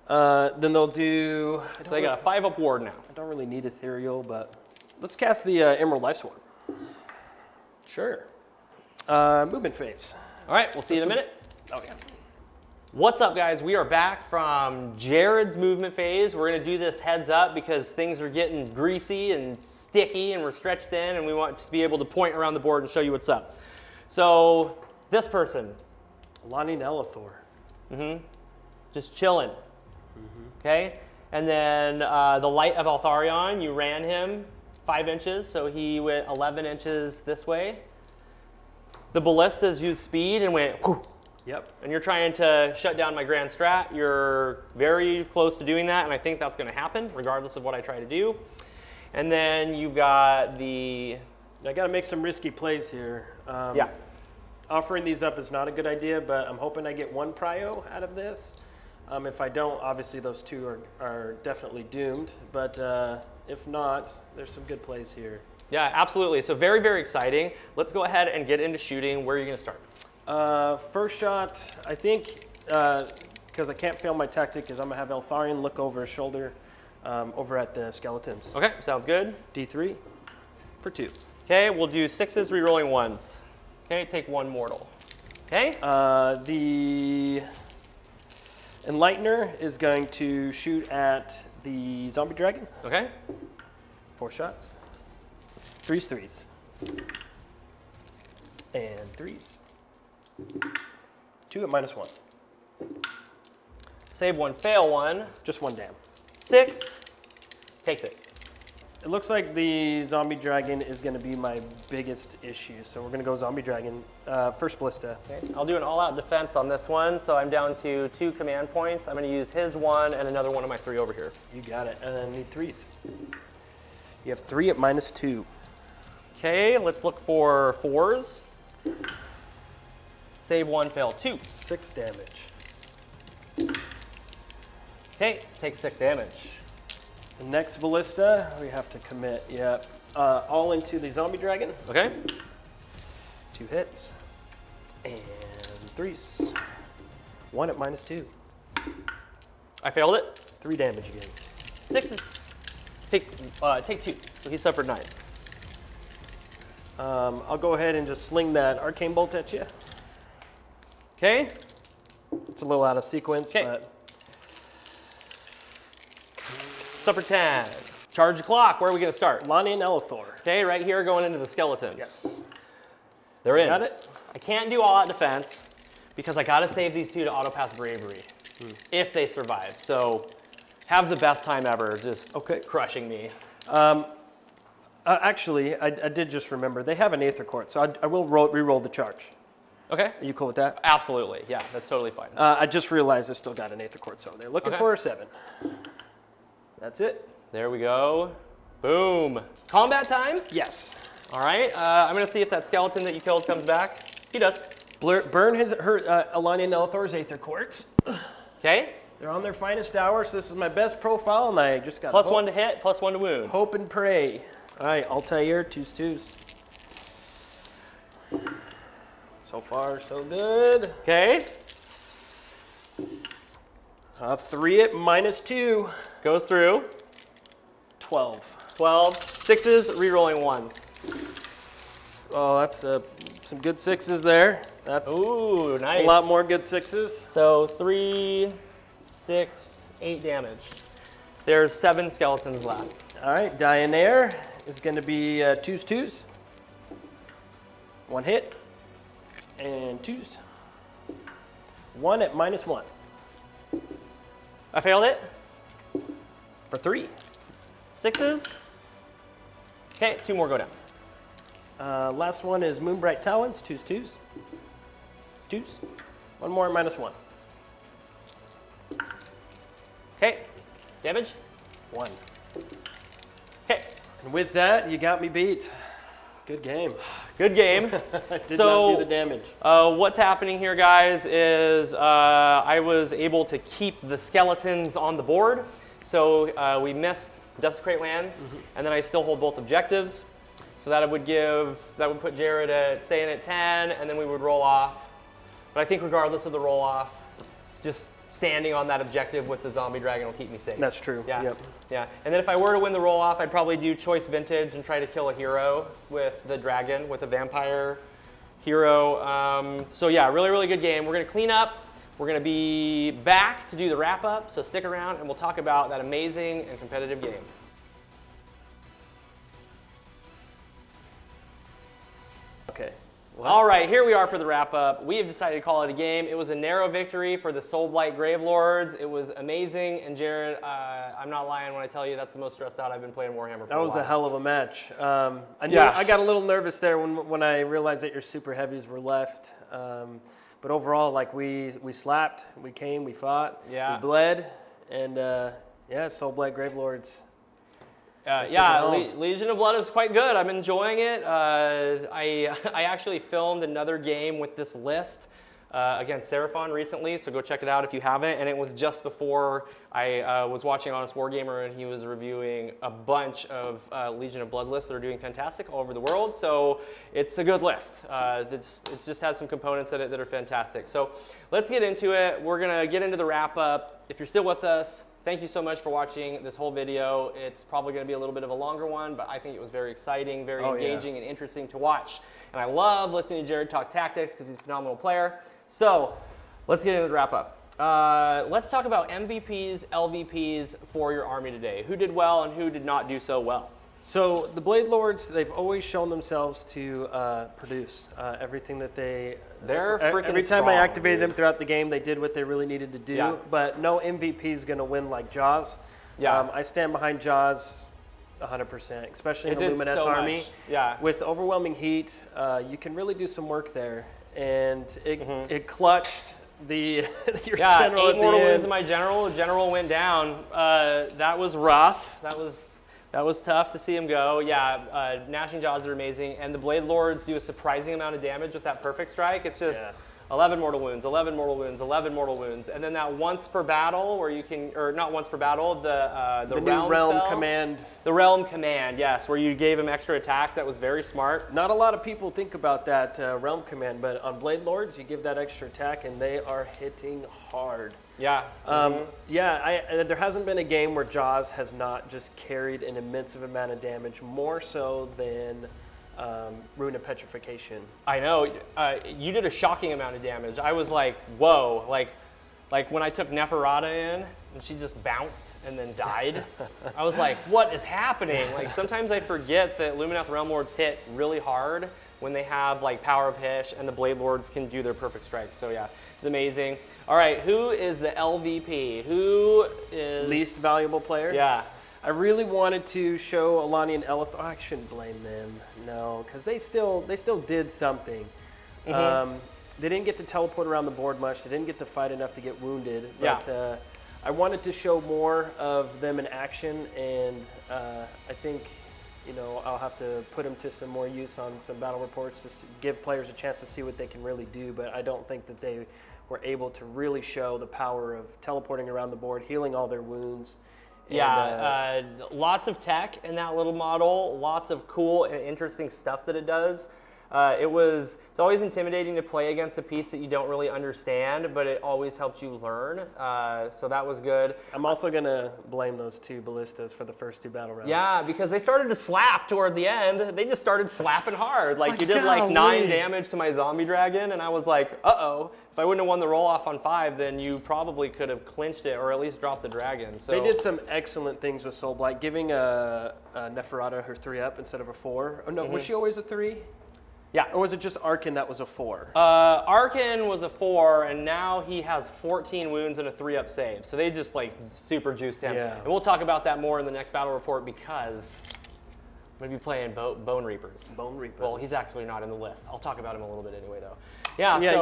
Then they'll do... So they got a 5-up ward now. I don't really need Ethereal, but let's cast the Emerald Life Swarm. Sure. Movement phase. All right, we'll see you in a minute. Oh, yeah. What's up, guys? We are back from Jared's movement phase. We're going to do this heads up because things are getting greasy and sticky and we're stretched thin and we want to be able to point around the board and show you what's up. So this person. Alanya Nelithor. Just chilling. Okay? And then the Light of Altharion, you ran him 5 inches, so he went 11 inches this way. The ballistas used speed and went whoo. Yep. And you're trying to shut down my grand strat. You're very close to doing that, and I think that's going to happen, regardless of what I try to do. And then you've got the... I got to make some risky plays here. yeah. Offering these up is not a good idea, but I'm hoping I get 1 prio out of this. If I don't, obviously those 2 are definitely doomed. But if not, there's some good plays here. Yeah, absolutely. So very, very exciting. Let's go ahead and get into shooting. Where are you going to start? First shot, I think, because I can't fail my tactic, is I'm going to have Altharion look over his shoulder over at the skeletons. Okay, sounds good. D3. For 2. Okay, we'll do 6s, rerolling 1s. Okay, take 1 mortal. Okay? The Enlightener is going to shoot at the zombie dragon. Okay. 4 shots. 3s, 3s. And 3s. 2 at -1. Save 1, fail 1. Just 1 dam. 6, takes it. It looks like the zombie dragon is going to be my biggest issue, so we're going to go zombie dragon. First ballista. Okay. I'll do an all-out defense on this one, so I'm down to 2 command points. I'm going to use his 1 and another one of my 3 over here. You got it. And then need 3s. You have 3 at -2. Okay, let's look for 4s. Save 1, fail 2. 6 damage. Okay, take 6 damage. The next ballista, we have to commit. Yep. All into the zombie dragon. Okay. 2 hits. And 3s. 1 at -2. I failed it. 3 damage again. 6s. Take 2. So he suffered 9. I'll go ahead and just sling that arcane bolt at you. Okay. It's a little out of sequence, Okay. but Suffer 10. Charge the clock. Where are we going to start? Lonnie and Elithor. Okay, right here going into the skeletons. Yes. They're in. Got it? I can't do all-out defense because I got to save these 2 to auto-pass bravery if they survive. So have the best time ever just crushing me. Actually, I did just remember, they have an Aether Court, so I will re-roll the charge. Okay. Are you cool with that? Absolutely. Yeah, that's totally fine. I just realized I still got an Aether Court, so they're looking Okay. for a 7. That's it. There we go. Boom. Combat time? Yes. All right. I'm going to see if that skeleton that you killed comes back. He does. Burn Alani and Elithor's Aether Courts. Okay. They're on their finest hour, so this is my best profile, and I just got +1 to hit, +1 to wound. hope and pray. All right, Altair, 2s. So far, so good. Okay. 3 at -2. Goes through. 12. 12. 6s, rerolling 1s. Oh, that's some good 6s there. That's Ooh, nice. a lot more good 6s. So 3, 6, 8 damage. There's 7 skeletons left. All right, Dianair is going to be 2s. 1 hit. And 2s. 1 at -1. I failed it. For 3. 6s. Okay, 2 more go down. Last one is Moonbright Talons, 2s. 2s. 1 more at -1. Okay, damage. 1. Okay, And with that, you got me beat. Good game. good game. I did So- not do the damage. What's happening here, guys, is I was able to keep the skeletons on the board. So we missed Desecrate Lands, and then I still hold both objectives. So that would put Jared at staying at 10, and then we would roll off. But I think regardless of the roll off, just standing on that objective with the zombie dragon will keep me safe. That's true. Yeah. Yep. Yeah. And then if I were to win the roll off, I'd probably do choice vintage and try to kill a hero with the dragon, with a vampire hero. So yeah, really, really good game. We're gonna clean up. We're gonna be back to do the wrap up. So stick around and we'll talk about that amazing and competitive game. Okay. All right, here we are for the wrap up. We have decided to call it a game. It was a narrow victory for the Soulblight Gravelords. It was amazing. And Jared, I'm not lying when I tell you that's the most stressed out I've been playing Warhammer for That was a while. a hell of a match. I knew Yeah. I got a little nervous there when I realized that your super heavies were left. But overall, like we slapped, we came, we fought, Yeah. we bled, and yeah, Soulblight Gravelords. Yeah, home. Legion of Blood is quite good. I'm enjoying it. I actually filmed another game with this list against Seraphon recently, so go check it out if you haven't. And it was just before I was watching Honest Wargamer, and he was reviewing a bunch of Legion of Blood lists that are doing fantastic all over the world. So it's a good list. It just has some components that are fantastic. So let's get into it. We're gonna get into the wrap up. If you're still with us, thank you so much for watching this whole video. It's probably going to be a little bit of a longer one, but I think it was very exciting, very engaging, and interesting to watch. And I love listening to Jared talk tactics because he's a phenomenal player. So let's get into the wrap up. Let's talk about MVPs, LVPs for your army today. Who did well and who did not do so well? So the Blade Lords, they've always shown themselves to produce everything that they. They're freaking every time strong, I activated dude. them throughout the game, they did what they really needed to do. Yeah. But no MVP is going to win like Jaws. Yeah. I stand behind Jaws 100%, especially in the did Lumineth so army. much. Yeah. With overwhelming heat, you can really do some work there, and it clutched the your general. 8 mortal wounds in my general. The general went down. That was rough. That was tough to see him go. Yeah, Gnashing Jaws are amazing, and the Blade Lords do a surprising amount of damage with that perfect strike. It's just 11 mortal wounds, 11 mortal wounds, 11 mortal wounds, and then that once per battle, where you can, or not once per battle, the new realm spell. command. The realm command, yes, where you gave him extra attacks. That was very smart. Not a lot of people think about that realm command, but on Blade Lords, you give that extra attack, and they are hitting hard. Yeah. There hasn't been a game where Jaws has not just carried an immense amount of damage, more so than Rune of Petrification. I know. You did a shocking amount of damage. I was like, whoa. Like when I took Neferata in and she just bounced and then died. I was like, what is happening? Like sometimes I forget that Lumineth Realm Lords hit really hard when they have like Power of Hish, and the Blade Lords can do their perfect strike. So yeah, it's amazing. All right, who is the LVP? Who is Least valuable player? Yeah. I really wanted to show Alani and Elith. Oh, I shouldn't blame them. No, because they still did something. They didn't get to teleport around the board much. They didn't get to fight enough to get wounded. But I wanted to show more of them in action, and I think I'll have to put them to some more use on some battle reports to give players a chance to see what they can really do. But I don't think that they were able to really show the power of teleporting around the board, healing all their wounds. Lots of tech in that little model, lots of cool and interesting stuff that it does. It's always intimidating to play against a piece that you don't really understand, but it always helps you learn. So that was good. I'm also going to blame those 2 ballistas for the first 2 battle rounds. Yeah, because they started to slap toward the end. They just started slapping hard. Like you did like 9 damage to my zombie dragon, and I was like, uh-oh. If I wouldn't have won the roll-off on 5, then you probably could have clinched it or at least dropped the dragon. So they did some excellent things with Soulblight, giving Neferata her 3-up instead of a 4. Oh, no, was she always a 3? Yeah. Or was it just Arkin that was a 4? Arkin was a 4, and now he has 14 wounds and a 3-up save. So they just like super juiced him. Yeah. And we'll talk about that more in the next battle report because I'm going to be playing Bone Reapers. Bone Reapers. Well, he's actually not in the list. I'll talk about him a little bit anyway, though.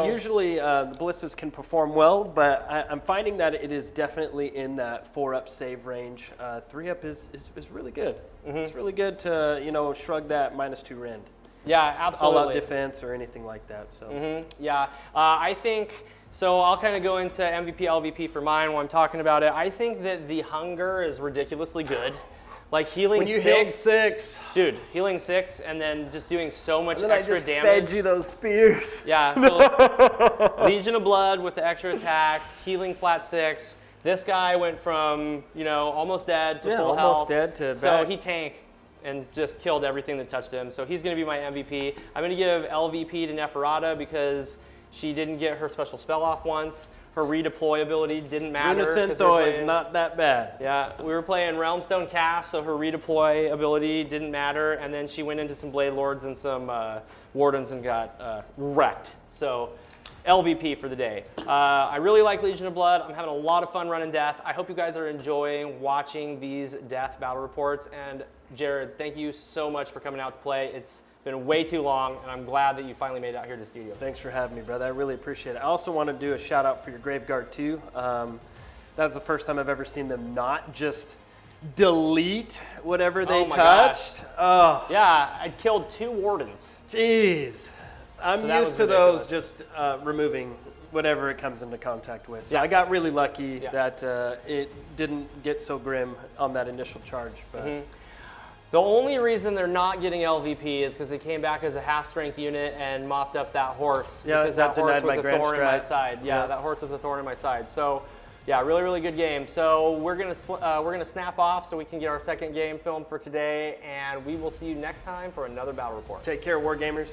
Usually the ballistas can perform well, but I'm finding that it is definitely in that 4-up save range. 3-up is really good. It's really good to shrug that -2 rend. Yeah, absolutely. All out defense or anything like that. So I think so. I'll kind of go into MVP, LVP for mine when I'm talking about it. I think that the hunger is ridiculously good. Like healing when you 6, healed 6, dude, healing 6 and then just doing so much and extra I just damage. fed you those spears. Yeah, so Legion of Blood with the extra attacks, healing flat 6. This guy went from almost dead to full health. Almost dead to so back. he tanked and just killed everything that touched him. So he's going to be my MVP. I'm going to give LVP to Neferata because she didn't get her special spell off once. Her redeploy ability didn't matter. Lumineth is not that bad. Yeah, we were playing Realmstone Cast, so her redeploy ability didn't matter. And then she went into some Blade Lords and some Wardens and got wrecked. So LVP for the day. I really like Legion of Blood. I'm having a lot of fun running Death. I hope you guys are enjoying watching these Death battle reports. And Jared, thank you so much for coming out to play. It's been way too long, and I'm glad that you finally made it out here to the studio. Thanks for having me, brother. I really appreciate it. I also want to do a shout out for your Graveguard too. That's the first time I've ever seen them not just delete whatever they touched. Oh, yeah, I killed 2 Wardens. Jeez. I'm So used to those just removing whatever it comes into contact with. So I got really lucky that it didn't get so grim on that initial charge. But The only reason they're not getting LVP is because they came back as a half-strength unit and mopped up that horse. Yeah, because that horse denied was my a grand thorn in my strat. side. Yeah, Yeah. that horse was a thorn in my side. So Yeah, really, really good game. So we're gonna snap off so we can get our second game filmed for today, and we will see you next time for another battle report. Take care, Wargamers.